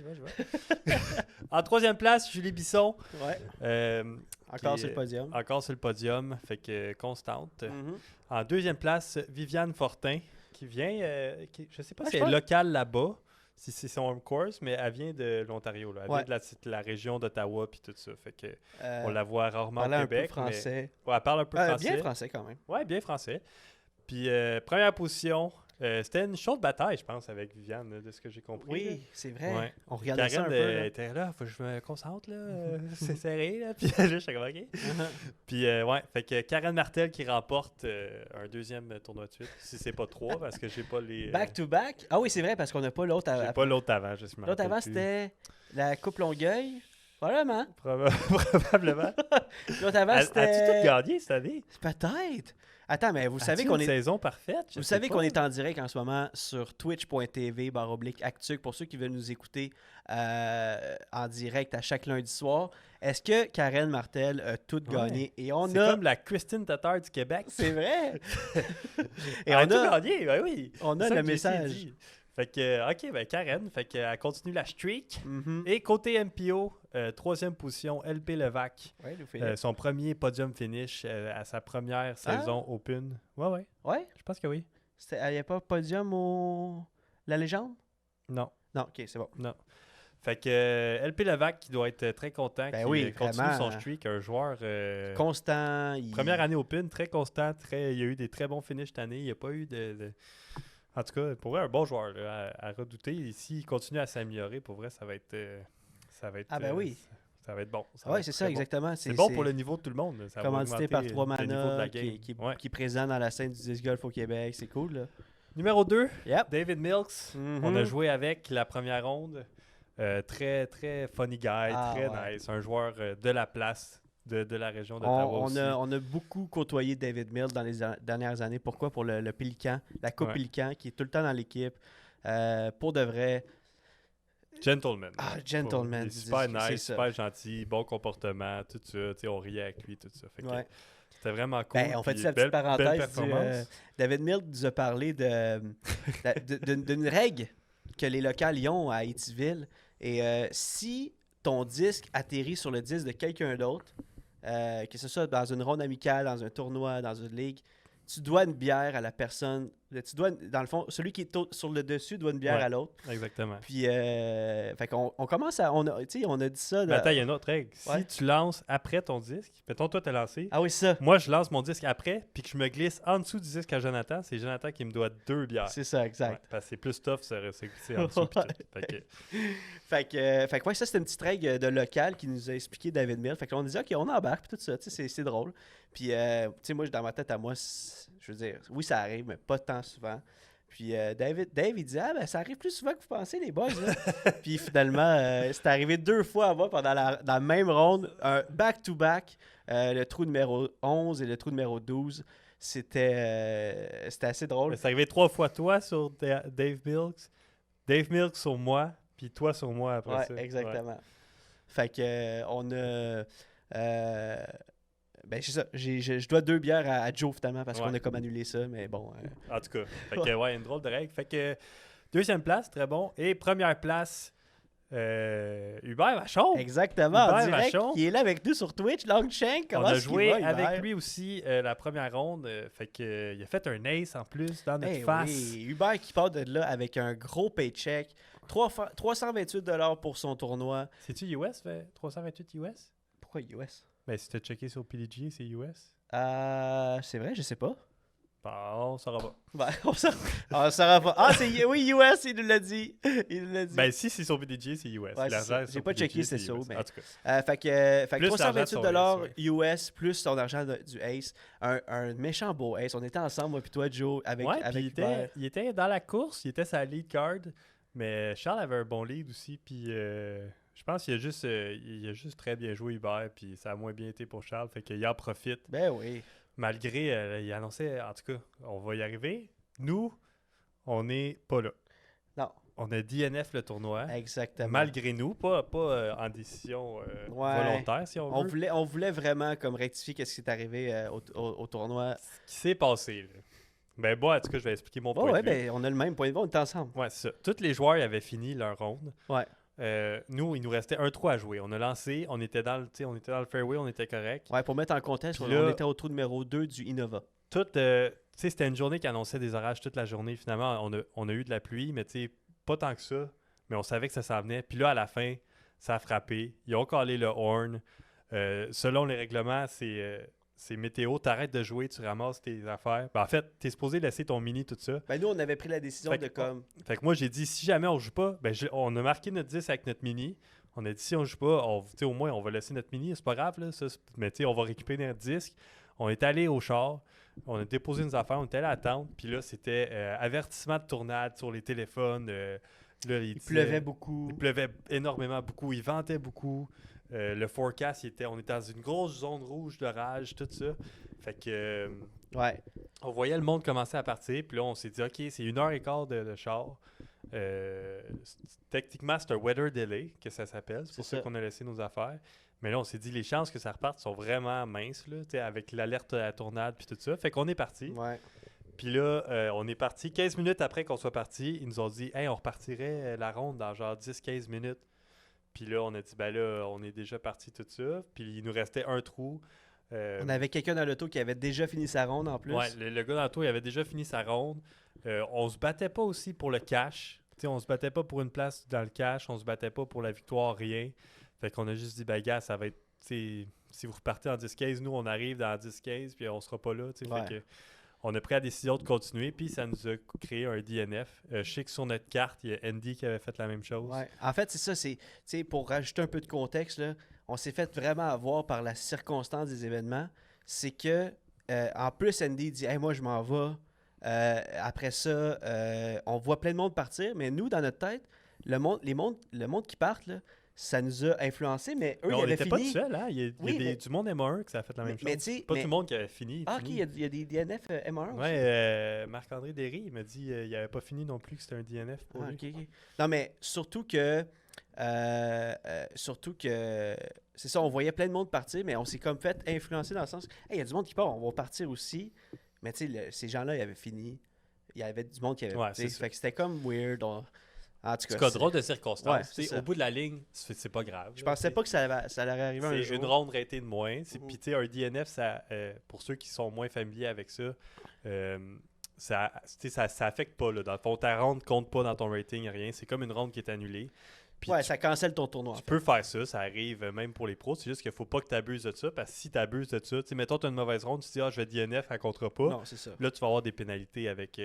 En 3e place, Julie Bisson. Ouais, encore qui sur le est podium. Encore sur le podium, fait que constante. Mhm. En 2e place, Viviane Fortin, qui vient... je sais pas Ouais, si je elle est pense- locale là-bas. si c'est son home course, mais elle vient de l'Ontario. Là. Elle Ouais. vient de la région d'Ottawa puis tout ça. Fait que Euh, on la voit rarement au parlait un peu Québec. français. Mais... Ouais, elle parle un peu français. Bien français quand même. Ouais, bien français. Puis première position, c'était une chaude bataille, je pense, avec Viviane, là, de ce que j'ai compris. Oui, c'est vrai. Ouais. On regardait ça un Karen peu. Là. était là, faut que je me concentre, là. C'est serré, là. Puis là, je suis comme, OK. Puis, ouais, fait que Karen Martel qui remporte un deuxième tournoi de suite. Si c'est pas 3, parce que j'ai pas les. Back to back. Ah oui, c'est vrai, parce qu'on n'a pas l'autre. J'ai pas l'autre avant, je me L'autre rappelle avant, plus. c'était la Coupe Longueuil. Probablement. Probablement. L'autre avant, As-tu tout c'était. gagné cette année? Peut-être. Attends, mais vous savez As-tu qu'on une est. saison parfaite? Je Vous sais savez pas. qu'on est en direct en ce moment sur twitch.tv/Actuc pour ceux qui veulent nous écouter en direct à chaque lundi soir. Est-ce que Karen Martel a tout Ouais. gagné? Et on C'est a. comme la Christine Tatar du Québec. C'est vrai! Et Elle a on tout a, gagné, ben oui. on a C'est ça le que JC message. dit. Fait que, OK, ben Karen, fait qu'elle continue la streak. Mhm. Et côté MPO, troisième position, LP Levac. Ouais, Louis-Philippe. Son premier podium finish à sa première saison Open. Ouais. Ouais? Je pense que oui. Il n'y a pas podium au. La légende? Non. Non, ok, c'est bon. Fait que LP Levac qui doit être très content Ben qu'il oui, continue vraiment. son streak. Un joueur Constant. première année Open, très constant. Il y a eu des très bons finishes cette année. Il n'y a pas eu de... En tout cas, pour vrai, un bon joueur là, à redouter. Et s'il continue à s'améliorer, pour vrai, ça va être... Ah ben oui. Ça va être bon. Ça va Oui, être c'est très ça, bon. exactement. C'est bon pour le niveau de tout le monde. là. Ça va Commandité par augmenter 3 le niveau de Mana la qui, game. qui Ouais. est présent dans la scène du disc golf au Québec. C'est cool, là. Numéro 2, Yep. David Milks. Mhm. On a joué avec la première ronde. Très, très funny guy, Ah, très ouais. nice. Un joueur de la place, de la région On, d'Ottawa on aussi. a beaucoup côtoyé David Mills dans les dernières années. Pourquoi? Pour le Pélican, la Coupe Ouais. Pélican, qui est tout le temps dans l'équipe. Pour de vrai. Gentleman. Ah, gentleman. Il est super C'est nice, ça. super gentil, bon comportement, tout ça. Tu sais, on riait avec lui, tout ça. Fait que Ouais. c'était vraiment cool. Ben, on fait puis la petite belle parenthèse. performance. David Mills nous a parlé d'une règle que les locales y ont à Étiville. Et si ton disque atterrit sur le disque de quelqu'un d'autre, que ce soit dans une ronde amicale, dans un tournoi, dans une ligue, tu dois une bière à la personne. Tu dois, dans le fond, celui qui est sur le dessus doit une bière Ouais. à l'autre. Exactement. Puis, fait qu'on on commence à. On a dit ça. Mais attends, il y a une autre règle. Ouais. Si tu lances après ton disque, mettons, toi, t'as lancé. Ah oui, ça. Moi, je lance mon disque après, puis que je me glisse en dessous du disque à Jonathan. C'est Jonathan qui me doit 2 bières. C'est ça, exact. Ouais, parce que c'est plus tough, ça reste glissé en dessous. puis tout. Fait que- Fait que ouais, ça, c'était une petite règle de local qui nous a expliqué David Mills. Fait qu'on disait, OK, on embarque, puis tout ça, tu sais, c'est drôle. Puis, tu sais, moi, dans ma tête à moi, je veux dire, oui, ça arrive, mais pas tant souvent. Puis, Dave, il dit, ah, ben, ça arrive plus souvent que vous pensez, les boys. Là. Puis, finalement, c'est arrivé 2 fois à moi pendant dans la même ronde, un back-to-back, le trou numéro 11 et le trou numéro 12. C'était assez drôle. C'est arrivé 3 fois toi sur Dave Milks, Dave Milks sur moi, puis toi sur moi après Ouais, ça. exactement. Fait que on a. Ben, c'est ça. Je dois 2 bières à Joe finalement parce Ouais. qu'on a comme annulé ça, mais bon. En tout cas, fait que, ouais, une drôle de règle. Fait que deuxième place, très bon. Et première place, Hubert Vachon. Exactement. En Hubert direct, Vachon. qui est là avec nous sur Twitch, Longshank. On Comment a est-ce qu'il joué va, Hubert? avec lui aussi la première ronde. Fait que, il a fait un ace en plus dans notre Eh face. oui, Hubert qui part de là avec un gros paycheck. 328$ pour son tournoi. C'est-tu US, 328 US? Pourquoi US? Ben, si tu as checké sur PDG, c'est US. C'est vrai, je sais pas. Bon, on saura pas. Ben, on saura pas. Ah, oui, US, il nous l'a dit. Il nous l'a dit. Ben, si c'est sur PDG, c'est US. Ouais, L'argent c'est ça. sur J'ai pas PDG, checké, c'est ça, US. mais- En tout cas. Fait que Plus l'argent de son 328$ ace, US plus ton argent du Ace. Un méchant beau Ace. On était ensemble, moi puis toi, Joe, avec Ouais, puis Hubert. il était dans la course, il était sa lead card, mais Charles avait un bon lead aussi, puis je pense qu'il a juste très bien joué Hubert, puis ça a moins bien été pour Charles, fait qu'il en profite, Ben oui. malgré, il annonçait, en tout cas, on va y arriver. Nous, on n'est pas là. Non, On a DNF le tournoi, exactement. malgré nous, pas en décision Ouais. volontaire, si on veut. On voulait vraiment comme rectifier qu'est-ce qui est arrivé au tournoi. Ce qui s'est passé, là. Ben, bon, en tout cas, je vais expliquer mon Bon, point ouais, de vue. ben on a le même point de vue, on est ensemble. Ouais, c'est ça. Tous les joueurs ils avaient fini leur ronde. Ouais. Nous, il nous restait un trou à jouer. On a lancé, on était dans le fairway, on était correct. Ouais, pour mettre en contexte, Puis on là- était au trou numéro 2 du Innova. C'était une journée qui annonçait des orages toute la journée. Finalement, on a eu de la pluie, mais pas tant que ça. mais on savait que ça s'en venait. Puis là, à la fin, ça a frappé. Ils ont collé le horn. Selon les règlements, c'est météo. T'arrêtes de jouer, tu ramasses tes affaires. Ben, en fait, t'es supposé laisser ton mini, tout ça. Ben nous, on avait pris la décision Fait de que- comme... Fait que moi, j'ai dit, si jamais on joue pas, ben, on a marqué notre 10 avec notre mini. On a dit, si on joue pas, au moins, on va laisser notre mini. C'est pas grave, là, ça, mais on va récupérer notre disque. On est allé au char. On a déposé nos affaires. On était allé attendre. Puis là, c'était avertissement de tournade sur les téléphones. Là, Il pleuvait beaucoup. Il pleuvait énormément beaucoup. Il ventait beaucoup. Le forecast, on était dans une grosse zone rouge d'orage, tout ça. Fait que Ouais. on voyait le monde commencer à partir. Puis là, on s'est dit, OK, c'est 1h15 de char. Techniquement, c'est un weather delay, que ça s'appelle. C'est pour C'est ça ça. qu'on a laissé nos affaires. Mais là, on s'est dit, les chances que ça reparte sont vraiment minces, là, avec l'alerte à la tournade puis tout ça. Fait qu'on est parti. Ouais. Puis là, on est parti. 15 minutes après qu'on soit parti, ils nous ont dit, hey, on repartirait la ronde dans genre 10-15 minutes. Puis là, on a dit, ben là, on est déjà parti tout ça. Puis il nous restait un trou. On avait quelqu'un dans l'auto qui avait déjà fini sa ronde en plus. Ouais, le gars dans l'auto, il avait déjà fini sa ronde. On se battait pas aussi pour le cash. T'sais, on se battait pas pour une place dans le cash. On se battait pas pour la victoire, rien. Fait qu'on a juste dit, ben gars, ça va être... Si vous repartez en 10-15, nous, on arrive dans 10-15, puis on sera pas là. Ouais. Fait que on a pris la décision de continuer, puis ça nous a créé un DNF. Je sais que sur notre carte, il y a Andy qui avait fait la même chose. Ouais. En fait, c'est ça. Pour rajouter un peu de contexte, là, on s'est fait vraiment avoir par la circonstance des événements. C'est que, en plus, Andy dit « Hey, moi, je m'en vais. » Après ça, on voit plein de monde partir, mais nous, dans notre tête, le monde qui part, là, ça nous a influencé, mais eux, Mais ils on avaient n'était fini. pas tout seul, hein? Il y a Oui, mais- du monde MA1 qui ça a fait la même Mais chose. tu sais, Pas mais- tout le monde qui avait fini. Ah, ok, il y a des DNF MR1 aussi. Ouais, Marc-André Derry, il m'a dit il n'avait pas fini non plus que c'était un DNF pour Ah, lui. ok. Non, mais surtout que c'est ça, on voyait plein de monde partir, mais on s'est comme fait influencer dans le sens, hey, il y a du monde qui part, on va partir aussi. Mais tu sais, ces gens-là, ils avaient fini. Il y avait du monde qui avait. Ouais, tu sais, c'est ça. fait que c'était comme weird. En tout C'est cas, cas drôle de circonstances. Ouais, c'est Tu sais, ça. au bout de la ligne, c'est pas grave. je pensais pas que ça allait arriver un C'est jour. une ronde ratée de moins. Mhm. Puis, tu sais, un DNF, ça, pour ceux qui sont moins familiers avec ça, ça affecte pas. Là. Dans le fond, ta ronde compte pas dans ton rating, rien. C'est comme une ronde qui est annulée. Puis Ouais, tu, ça cancelle ton tournoi. en tu fait. peux faire ça, ça arrive même pour les pros. C'est juste qu'il faut pas que tu abuses de ça. Parce que si tu abuses de ça, tu sais, mettons, tu as une mauvaise ronde, tu te dis, je vais DNF, elle comptera pas. Non, c'est ça. Là, tu vas avoir des pénalités avec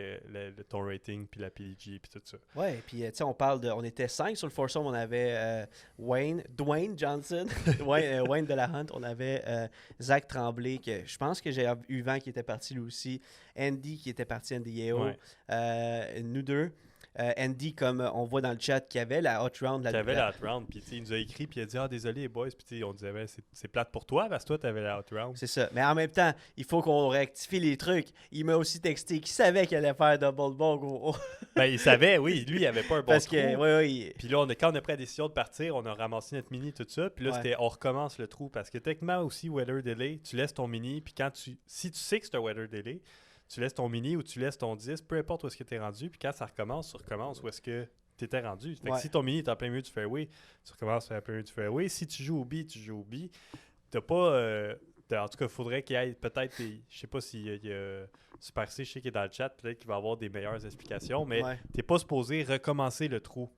ton rating, puis la PDG, puis tout ça. Ouais, puis tu sais, on était 5 sur le foursome. On avait Dwayne Johnson, Wayne de la Hunt. On avait Zach Tremblay, que je pense que j'ai eu vent qui était parti lui aussi. Andy qui était parti, Andy Yeo. Ouais. Nous deux. Andy, comme on voit dans le chat, qui avait la hot round. Tu avais la hot round, puis il nous a écrit, puis il a dit désolé les boys, puis on disait c'est plate pour toi, parce que toi, tu avais la hot round. C'est ça. Mais en même temps, il faut qu'on rectifie les trucs. Il m'a aussi texté qu'il savait qu'il allait faire double bog. Ben, il savait, oui, lui, il avait pas un bon Parce trou. que, oui. Puis là, quand on a pris la décision de partir, on a ramassé notre mini, tout ça. Puis là, Ouais. c'était on recommence le trou. Parce que techniquement aussi, weather delay, tu laisses ton mini. Puis si tu sais que c'est un weather delay, tu laisses ton mini ou tu laisses ton 10, peu importe où est-ce que tu es rendu. Puis quand ça recommence, tu recommences où est-ce que tu étais rendu. Fait que Ouais. si ton mini est en plein milieu du fairway, tu recommences en plein milieu du fairway. Si tu joues au B, tu joues au B. T'as pas... en tout cas, il faudrait qu'il y ait peut-être... Je sais pas s'il y a Super C, je sais qu'il est dans le chat. Peut-être qu'il va avoir des meilleures explications. Mais Ouais. t'es pas supposé recommencer le trou.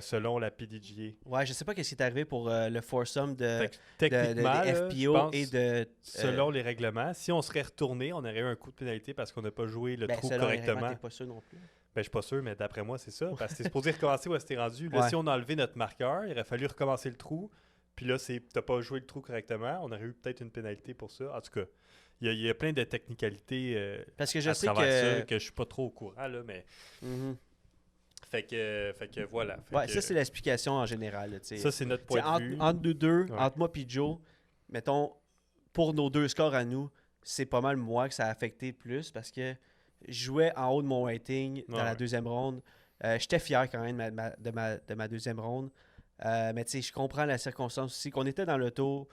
Selon la PDGA. Ouais, je sais pas ce qui est arrivé pour le foursome de Fait que techniquement, des là, je FPO pense, et de. selon les règlements, si on serait retourné, on aurait eu un coup de pénalité parce qu'on n'a pas joué le trou selon les règlements, correctement. t'es pas sûr non plus. Ben, je suis pas sûr, mais d'après moi, c'est ça. Parce que t'es supposé recommencer où est-ce que t'es rendu. Là, Ouais. si on a enlevé notre marqueur, il aurait fallu recommencer le trou. Puis là, t'as pas joué le trou correctement. On aurait eu peut-être une pénalité pour ça. En tout cas, il y a plein de technicalités Parce que je à sais travers que. ça que je suis pas trop au courant. Là, mais... Mhm. fait que voilà. Fait Ouais, que ça, c'est l'explication en général. Là, tu sais. ça, c'est notre Tu sais, point de vue. entre nous deux, Ouais. entre moi et Joe, mettons, pour nos deux scores à nous, c'est pas mal moi que ça a affecté le plus parce que je jouais en haut de mon rating dans Ouais, la ouais. deuxième ronde. J'étais fier quand même de ma deuxième ronde. Mais tu sais, je comprends la circonstance aussi. Qu'on était dans l'auto,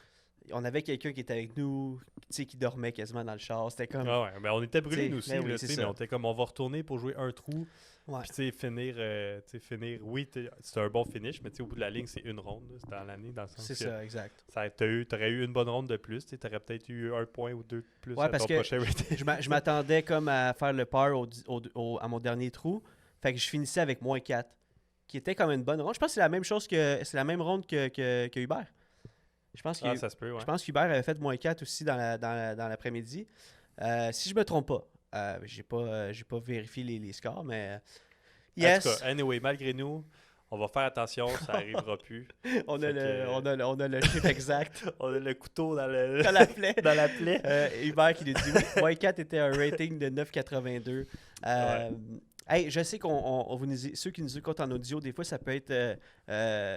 on avait quelqu'un qui était avec nous, tu sais, qui dormait quasiment dans le char. C'était comme. Ah ouais, ben on était brûlés T'sais, nous aussi, ben oui, là, c'est t'sais, ça. mais on était comme on va retourner pour jouer un trou. Ouais. Puis tu sais, finir, oui, c'est un bon finish, mais tu sais, au bout de la ligne, c'est une ronde. là, C'est dans l'année, dans le sens C'est que ça, exact. t'aurais eu une bonne ronde de plus. Tu aurais peut-être eu un point ou deux de plus Ouais, à parce ton que prochain rating. Je m'attendais comme à faire le par à mon dernier trou. Fait que je finissais avec -4. qui était comme une bonne ronde. Je pense que c'est la même chose c'est la même ronde que Hubert. Je pense que ça se peut, ouais. je pense qu'Hubert avait fait -4 aussi dans l'après-midi. Si je me trompe pas. J'ai pas vérifié les scores, mais En tout cas, anyway, malgré nous, on va faire attention, ça n'arrivera plus. on a le chiffre exact. On a le couteau dans le Dans la plaie. dans la plaie. Hubert qui nous dit oui, -4 était un rating de 9,82. Hey, je sais ceux qui nous écoutent en audio, des fois, ça peut être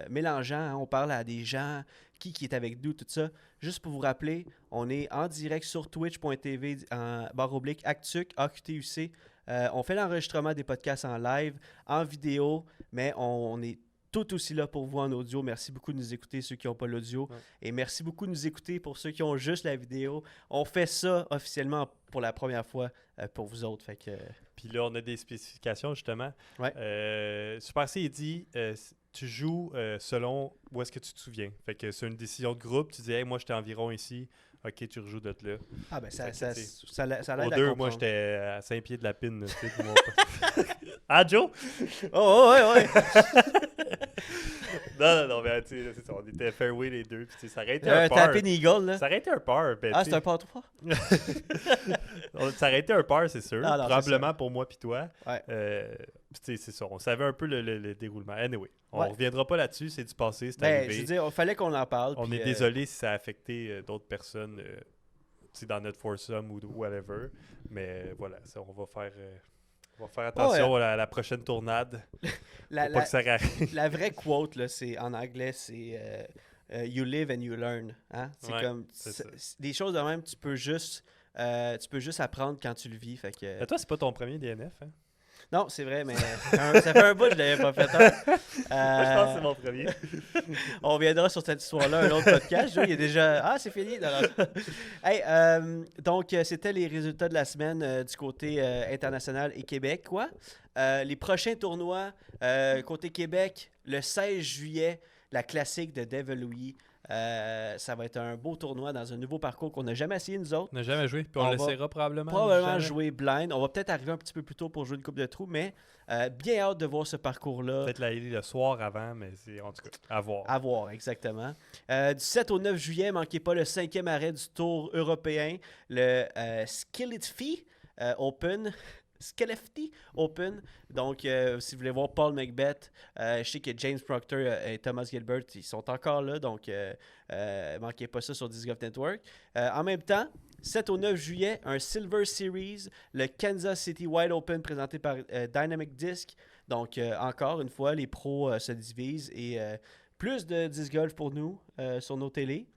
mélangeant. Hein? On parle à des gens qui est avec nous, tout ça. Juste pour vous rappeler, on est en direct sur twitch.tv /Actuc, AQTUC. On fait l'enregistrement des podcasts en live, en vidéo, mais on est tout aussi là pour vous en audio. Merci beaucoup de nous écouter, ceux qui n'ont pas l'audio. Ouais. Et merci beaucoup de nous écouter pour ceux qui ont juste la vidéo. On fait ça officiellement pour la première fois pour vous autres. Fait que... Puis là, on a des spécifications, justement. Ouais. Super C, il dit tu joues selon où est-ce que tu te souviens. Fait que c'est une décision de groupe. Tu dis, hey, moi, j'étais environ ici. OK, tu rejoues de là. Ah, ben ça Fait que, l'aide Aux à deux, comprendre. moi, j'étais à 5 pieds de la pine. Tu sais, pour mon... Ah, Joe? Oh, ouais. Non, mais tu sais, c'est ça. On était fairway les deux. Puis, tu sais, ça aurait été Un un par. Tapping Eagle, là. Ça aurait été un par. Ben, Ah, tu c'est sais, un par 3? ça aurait été un par, c'est sûr. Ah, non, Probablement pour moi puis toi. Ouais. Puis, tu sais, c'est ça. On savait un peu le déroulement. Anyway, on Ouais. reviendra pas là-dessus. C'est du passé. C'est Ben, arrivé. je veux dire, il fallait qu'on en parle. On puis, est désolé si ça a affecté d'autres personnes dans notre foursome ou whatever. Mais voilà, ça, on va faire attention à la prochaine tournade. La, Pour pas que ça arrive. la vraie quote, là, c'est, en anglais, c'est You live and you learn. Hein? C'est Ouais, comme c'est ça. des choses de même, tu peux juste apprendre quand tu le vis. Fait que, Mais toi, c'est pas ton premier DNF, hein? non, c'est vrai, mais ça fait un bout que je l'avais pas fait. Hein? Moi, je pense que c'est mon premier. On reviendra sur cette histoire-là, un autre podcast. Il y a déjà... Ah, c'est fini. Non. Hey, donc, c'était les résultats de la semaine du côté international et Québec. Les prochains tournois, côté Québec, le 16 juillet, la classique de Devil Louis. Ça va être un beau tournoi dans un nouveau parcours qu'on n'a jamais essayé, nous autres. On n'a jamais joué, puis on On le va laissera probablement. Probablement jamais. jouer blind. On va peut-être arriver un petit peu plus tôt pour jouer une coupe de trous, mais bien hâte de voir ce parcours-là. Peut-être l'aller le soir avant, mais c'est en tout cas à voir. À voir, exactement. Du 7 au 9 juillet, manquez pas le 5e arrêt du Tour européen, le Skellefteå Open. Skellefteå Open. Donc, si vous voulez voir Paul Macbeth, je sais que James Proctor et Thomas Gilbert, ils sont encore là. Donc, manquez pas ça sur Disc Golf Network. En même temps, 7 au 9 juillet, un Silver Series, le Kansas City Wide Open présenté par Dynamic Disc. Donc, encore une fois, les pros se divisent et plus de disc golf pour nous sur nos télés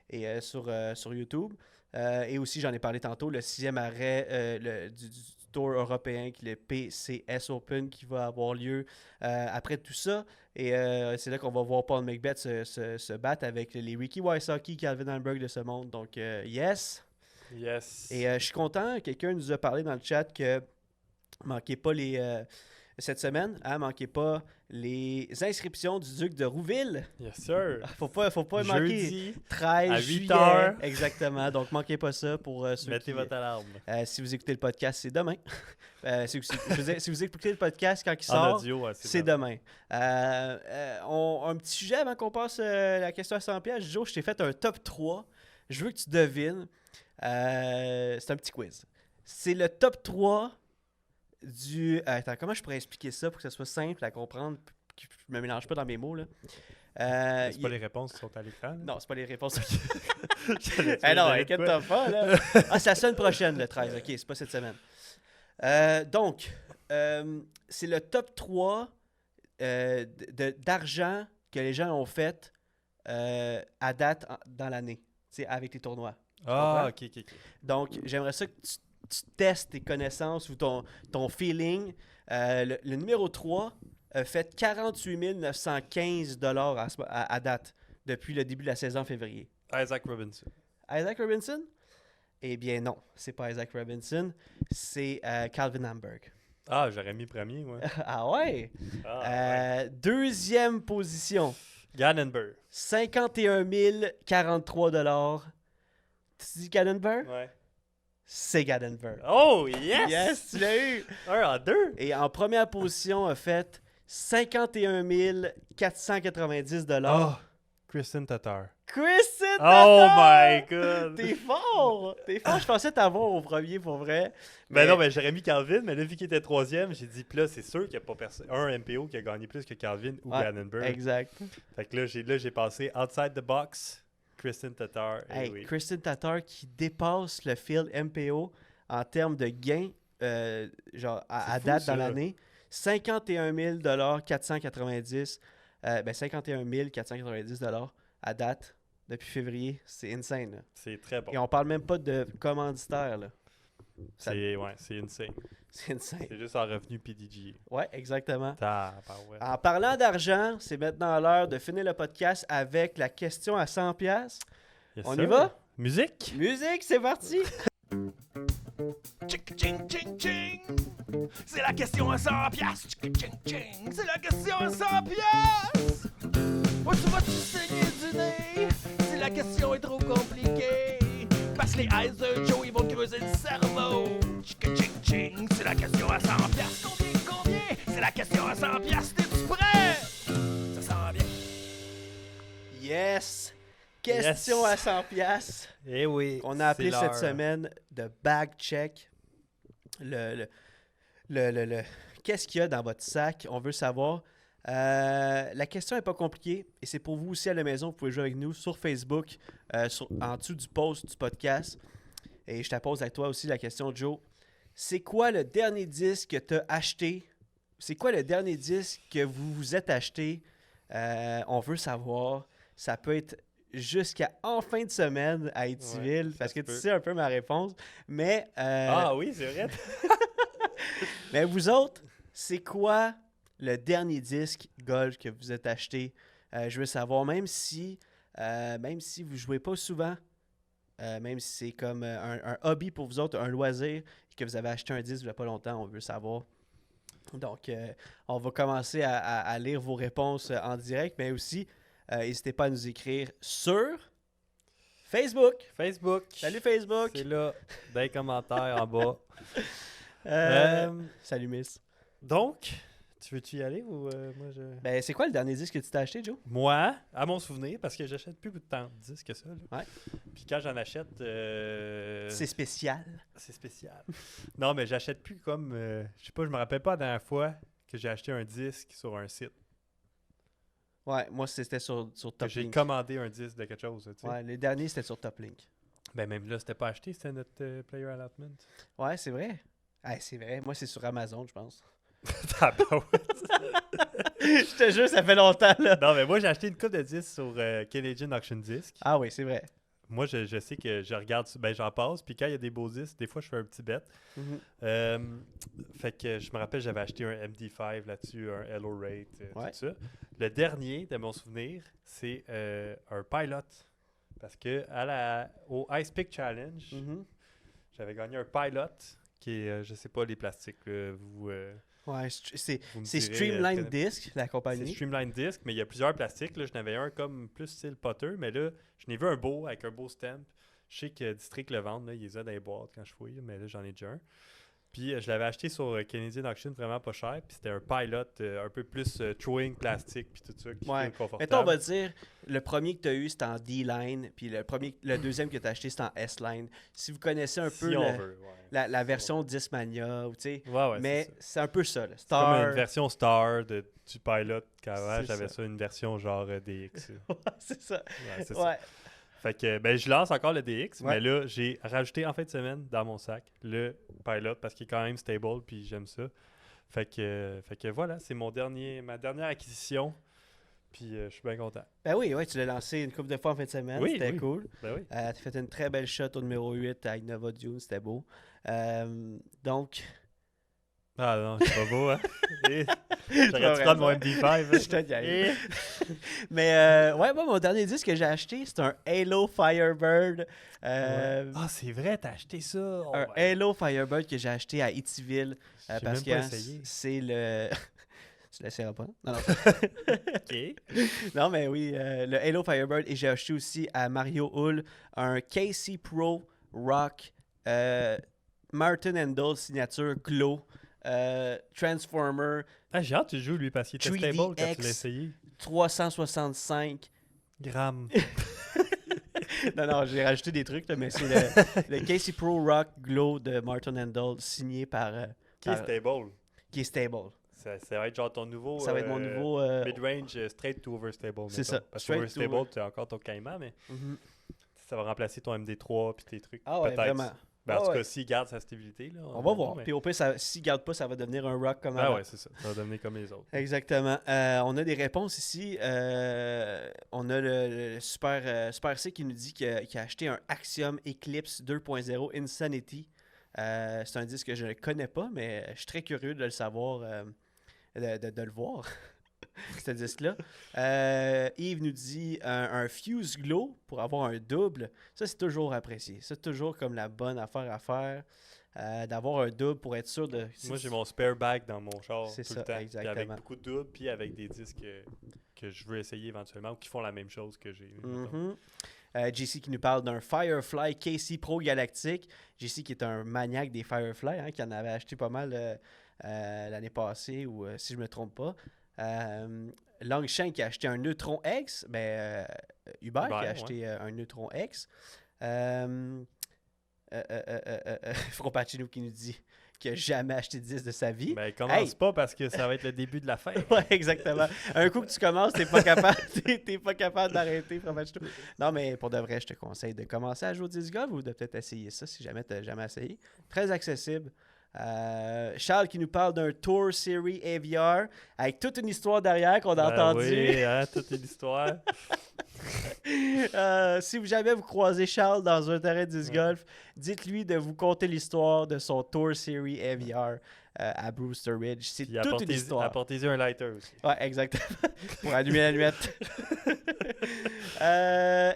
et sur YouTube. Et aussi, j'en ai parlé tantôt, le 6e arrêt du Tour européen, qui est le PCS Open, qui va avoir lieu après tout ça. Et c'est là qu'on va voir Paul Macbeth se battre avec les Ricky Wysocki, Calvin Hamburg de ce monde. Donc, yes! Yes. Et je suis content, quelqu'un nous a parlé dans le chat que manquez pas cette semaine, manquez pas les inscriptions du Duc de Rouville. Yes, sir. Faut pas manquer. Jeudi, 13 à 8 juillet. heures. Exactement. Donc, manquez pas ça pour ceux mettez qui... votre alarme. si vous écoutez le podcast, c'est demain. Si vous écoutez le podcast quand il En sort, audio, ouais, c'est demain. Un petit sujet avant qu'on passe la question à 100$. Joe, je t'ai fait un top 3. Je veux que tu devines. C'est un petit quiz. C'est le top 3 du... attends, comment je pourrais expliquer ça pour que ça soit simple à comprendre, que je me mélange pas dans mes mots, là. C'est pas les réponses qui sont à l'écran. là? Non, c'est pas les réponses. J'allais Eh non, dire de quoi? inquiète-toi pas, là. Ah, c'est la semaine prochaine, le 13. OK, c'est pas cette semaine. Donc, c'est le top 3 d'argent que les gens ont fait à date dans l'année, avec les tournois. Ah, ok. Donc, j'aimerais ça que tu testes tes connaissances ou ton feeling. Le numéro 3 a fait 48 915 $ à date depuis le début de la saison en février. Isaac Robinson. Isaac Robinson? Eh bien non, c'est pas Isaac Robinson, c'est Calvin Hamburg. Ah, j'aurais mis premier, moi. Ah ouais? Ouais. Deuxième position, Gannonburg. 51 043 $. Tu dis Gannonburg? Ouais. C'est Gannonburg. Oh, yes! Yes, tu l'as eu! 1 en 2. Et en première position, a fait 51 490 Oh, Kristen Tatar. Kristen Oh Tatar! my god! T'es fort! T'es fort! Je pensais t'avoir au premier pour vrai. Ben non, mais j'aurais mis Calvin, mais là, vu qu'il était troisième, j'ai dit, puis là, c'est sûr qu'il n'y a pas personne, un MPO qui a gagné plus que Calvin ou Ouais, Brandenburg. Exact. Fait que là, j'ai passé outside the box, Kristen Tatar. Eh Hey, oui. Kristen Tatar qui dépasse le field MPO en termes de gains genre à C'est fou, date ça. dans l'année. 51 490. 51 490 à date depuis février. C'est insane. Là. C'est très bon. Et on parle même pas de commanditaire. Là. Ça- C'est insane. C'est insane. C'est juste en revenu PDG. Ouais, exactement. Tabarouette. En parlant d'argent, c'est maintenant l'heure de finir le podcast avec la question à 100$. Yes, On y sir. va? Musique? Musique, c'est parti! Tchic, ching, ching, ching. C'est la question à 100 piastres. Tchic, ching, ching. C'est la question à 100 piastres. Où tu vas-tu saigner du nez? Si la question est trop compliquée. Parce que les eyes de Joe, ils vont te creuser le cerveau. Tchic, ching, ching. C'est la question à 100 piastres. Combien? C'est la question à 100 piastres. T'es-tu prêt? Ça sent bien. Yes! Question Yes. à 100$. Eh oui. On a appelé c'est cette l'heure. semaine de bag check. Qu'est-ce qu'il y a dans votre sac? On veut savoir. La question n'est pas compliquée et c'est pour vous aussi à la maison. Vous pouvez jouer avec nous sur Facebook, en dessous du post du podcast. Et je te pose à toi aussi la question, Joe. C'est quoi le dernier disque que tu as acheté? C'est quoi le dernier disque que vous vous êtes acheté? On veut savoir. Ça peut être jusqu'à en fin de semaine à Étiville, Ouais, ça parce que se tu peut. sais un peu ma réponse. Mais, Ah oui, c'est vrai. mais vous autres, c'est quoi le dernier disque golf que vous êtes acheté? Je veux savoir, même si vous ne jouez pas souvent, même si c'est comme un hobby pour vous autres, un loisir, et que vous avez acheté un disque il n'y a pas longtemps, on veut savoir. Donc, on va commencer à lire vos réponses en direct, mais aussi, n'hésitez pas à nous écrire sur Facebook. Facebook. Salut Facebook. C'est là, dans les commentaires en bas. Salut Miss. Donc, tu veux-tu y aller ou moi je... Ben, c'est quoi le dernier disque que tu t'as acheté, Joe? Moi, à mon souvenir, parce que j'achète plus de temps de disques que ça. Là. Ouais. Puis quand j'en achète, C'est spécial. c'est spécial. Non, mais j'achète plus comme... je sais pas, je me rappelle pas la dernière fois que j'ai acheté un disque sur un site. Ouais, moi c'était sur Que Top j'ai Link. commandé un disque de quelque chose. Tu sais. Ouais, le dernier c'était sur Top Link. Ben même là, c'était pas acheté, c'était notre player allotment. Ouais, c'est vrai. Ah, c'est vrai. Moi, c'est sur Amazon, je pense. Tabarouette. Je te jure, ça fait longtemps, là. Non, mais moi, j'ai acheté une coupe de disques sur Canadian Auction Disc. Ah oui, c'est vrai. Moi, je sais que je regarde, ben j'en passe, puis quand il y a des beaux disques, des fois, je fais un petit bet. Mhm. Fait que je me rappelle, j'avais acheté un MD5 là-dessus, un Hello Rate, Ouais. tout ça. Le dernier, de mon souvenir, c'est un Pilot. Parce que au Ice Pick Challenge, Mhm. j'avais gagné un Pilot, qui est, je sais pas, les plastiques, Ouais, c'est vous me c'est direz, Streamline connais- Disc, la c'est compagnie. Streamline Disc, mais il y a plusieurs plastiques. Là. Je n'avais un comme plus style Potter, mais là, je n'ai vu un beau avec un beau stamp. Je sais que District le vendent, là, ils les ont dans les boîtes quand je fouille, mais là, j'en ai déjà un. Puis je l'avais acheté sur Canadian Auction vraiment pas cher. Puis c'était un Pilot un peu plus throwing plastique, puis tout ça, qui Ouais. feel confortable. Mettons, on va dire, le premier que tu as eu, c'était en D-Line, puis le deuxième que tu as acheté, c'était en S-Line. Si vous connaissez un peu si on veut, ouais. la version Discmania, ou tu sais, Ouais, mais c'est ça. c'est un peu ça, là. C'est comme Star. une version Star du Pilot. Qu'avant, C'est j'avais ça. ça, une version genre DX. c'est ça. Ouais, c'est ça. Ouais. Fait que ben, je lance encore le DX, Ouais. mais là, j'ai rajouté en fin de semaine dans mon sac le Pilot parce qu'il est quand même stable puis j'aime ça. Fait que voilà, c'est ma dernière acquisition. Puis je suis bien content. Ben oui, ouais, tu l'as lancé une couple de fois en fin de semaine. Oui, C'était oui. cool. Ben oui. Tu as fait une très belle shot au numéro 8 avec Nova Dune, c'était beau. Donc, Ah non, c'est pas beau, hein? Et T'as j'aurais dû prendre mon raison. MD5. hein? je te Et- gagne. Mais ouais, moi, mon dernier disque que j'ai acheté, c'est un Halo Firebird. Ouais. Ah, c'est vrai, t'as acheté ça. Oh, Un ouais. Halo Firebird que j'ai acheté à Eatville. J'ai Parce même que pas essayé. c'est le. Tu l'essaieras pas? Non, non. OK. Non, mais oui, le Halo Firebird. Et j'ai acheté aussi à Mario Hull un KC Pro Rock Martin Handel signature Glow Transformer. Ah, j'ai hâte que tu joues, lui, parce qu'il était stable quand tu 3DX. l'as essayé. 365. Grammes. Non, j'ai rajouté des trucs, là, mais c'est le Casey Pro Rock Glow de Martin Handel, signé par... Qui est stable. qui est stable. Ça va être genre ton nouveau... Ça va être mon nouveau... mid-range straight to overstable. C'est mettons. ça, Parce que straight to overstable, tu as encore ton Caïman, mais Mhm. ça va remplacer ton MD3 puis tes trucs. Ah ouais, peut-être. vraiment. Ben, en Ah tout ouais. cas, s'il garde sa stabilité, là, On va voir. mais- Puis au pire, s'il ne garde pas, ça va devenir un rock comme Ah avant. ouais, c'est ça. Ça va devenir comme les autres. Exactement. On a des réponses ici. On a le Super C qui nous dit qu'il a acheté un Axiom Eclipse 2.0 Insanity. C'est un disque que je ne connais pas, mais je suis très curieux de le savoir, de le voir, ce disque-là. Yves nous dit un Fuse Glow pour avoir un double. Ça, c'est toujours apprécié. C'est toujours comme la bonne affaire à faire. D'avoir un double pour être sûr de... Moi, j'ai mon spare bag dans mon char C'est tout ça, le temps. Puis exactement. avec beaucoup de doubles, puis avec des disques que je veux essayer éventuellement ou qui font la même chose que j'ai. mettons. JC qui nous parle d'un Firefly KC Pro Galactic. JC qui est un maniaque des Firefly, hein, qui en avait acheté pas mal l'année passée, ou si je me trompe pas. Longshank qui a acheté un Neutron X. Hubert qui a Hubert, acheté un Neutron X. Frompacino qui nous dit qu'il n'a jamais acheté de disque de sa vie. Ben, commence Hey! pas parce que ça va être le début de la fin. Ouais, exactement. Un coup que tu commences, t'es pas capable, t'es pas capable d'arrêter. Non, mais pour de vrai, je te conseille de commencer à jouer au disc golf ou de peut-être essayer ça si jamais t'as jamais essayé. Très accessible. Charles qui nous parle d'un Tour Series AVR avec toute une histoire derrière qu'on a Ben entendue. oui, hein, toute une histoire. Si jamais vous croisez Charles dans un terrain de disc golf, dites-lui de vous conter l'histoire de son Tour Series AVR à Brewster Ridge. C'est Puis toute une histoire. apportez-y un lighter aussi. Ouais, exactement. Pour allumer la nuette.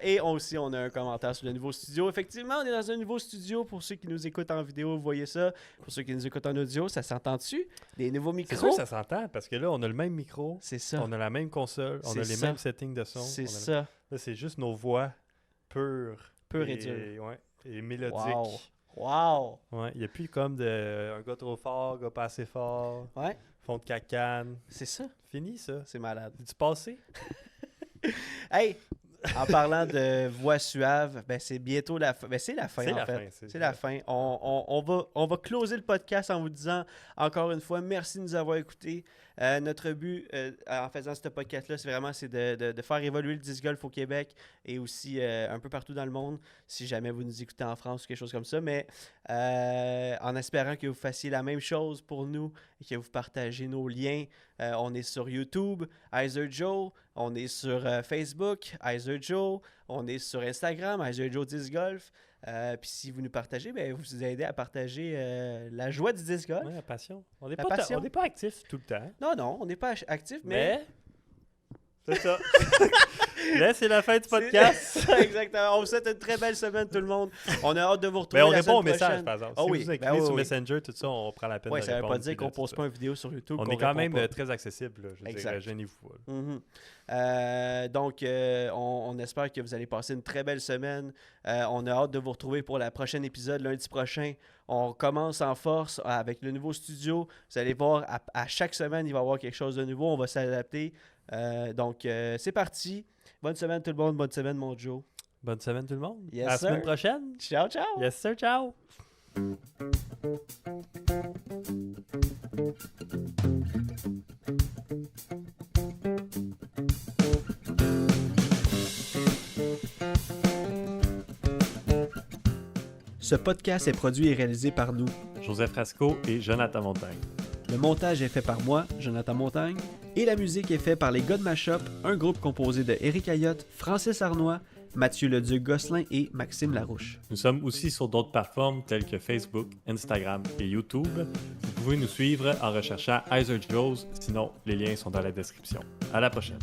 Et on a un commentaire sur le nouveau studio. Effectivement, on est dans un nouveau studio. Pour ceux qui nous écoutent en vidéo, vous voyez ça. Pour ceux qui nous écoutent en audio, ça s'entend-tu? Des nouveaux C'est sûr micros? que ça s'entend parce que là, on a le même micro, C'est ça. on a la même console, on a C'est les ça. mêmes settings de son. C'est on a- ça. Là, c'est juste nos voix pures. Pur et dur. Ouais, et mélodiques. Wow. Ouais, il n'y a plus comme un gars trop fort, un gars pas assez fort, Ouais, fond de cacane. c'est ça. Fini ça. C'est malade. C'est-tu passé? Hey! En parlant de voix suave, c'est bientôt la fin. C'est la fin, C'est en la fait. fin, C'est la fin. On va closer le podcast en vous disant encore une fois, merci de nous avoir écoutés. Notre but en faisant ce podcast-là, c'est de faire évoluer le disc golf au Québec et aussi un peu partout dans le monde, si jamais vous nous écoutez en France ou quelque chose comme ça. Mais en espérant que vous fassiez la même chose pour nous et que vous partagez nos liens. On est sur YouTube, Heiser Joe. On est sur Facebook, Heiser Joe. On est sur Instagram, Heiser Joe Disc Golf. Puis si vous nous partagez, vous nous aidez à partager la joie du disc golf. Ouais, la passion. On n'est La pas, passion. on n'est pas actif tout le temps. Non, on n'est pas actif, mais... Mais c'est ça. Là, c'est la fin du podcast. Exactement. On vous souhaite une très belle semaine, tout le monde. On a hâte de vous retrouver Mais on la répond aux semaine messages, prochaine. par exemple. Ah Si oui, vous écrivez oui, sur oui. Messenger, tout ça, on prend la peine Oui, de ça ne veut répondre. pas dire puis qu'on de- pose tout pas ça. une vidéo sur YouTube. On qu'on est quand répond même pas. très accessible. Là. Je veux Exact. dire, gênez-vous. là. Mhm. Donc, on espère que vous allez passer une très belle semaine. On a hâte de vous retrouver pour le prochain épisode lundi prochain. On commence en force avec le nouveau studio. Vous allez voir, à chaque semaine, il va y avoir quelque chose de nouveau. On va s'adapter. Donc, c'est parti. Bonne semaine tout le monde. Bonne semaine, mon Joe. Bonne semaine, tout le monde. Yes, à la semaine sir. prochaine. Ciao, ciao. Yes, sir. Ciao. Ce podcast est produit et réalisé par nous. Joseph Rasco et Jonathan Montagne. Le montage est fait par moi, Jonathan Montagne, et la musique est faite par les gars de Mashup, un groupe composé de Éric Ayotte, Francis Arnois, Mathieu Leduc-Gosselin et Maxime Larouche. Nous sommes aussi sur d'autres plateformes telles que Facebook, Instagram et YouTube. Vous pouvez nous suivre en recherchant Heiser Joes, sinon les liens sont dans la description. À la prochaine.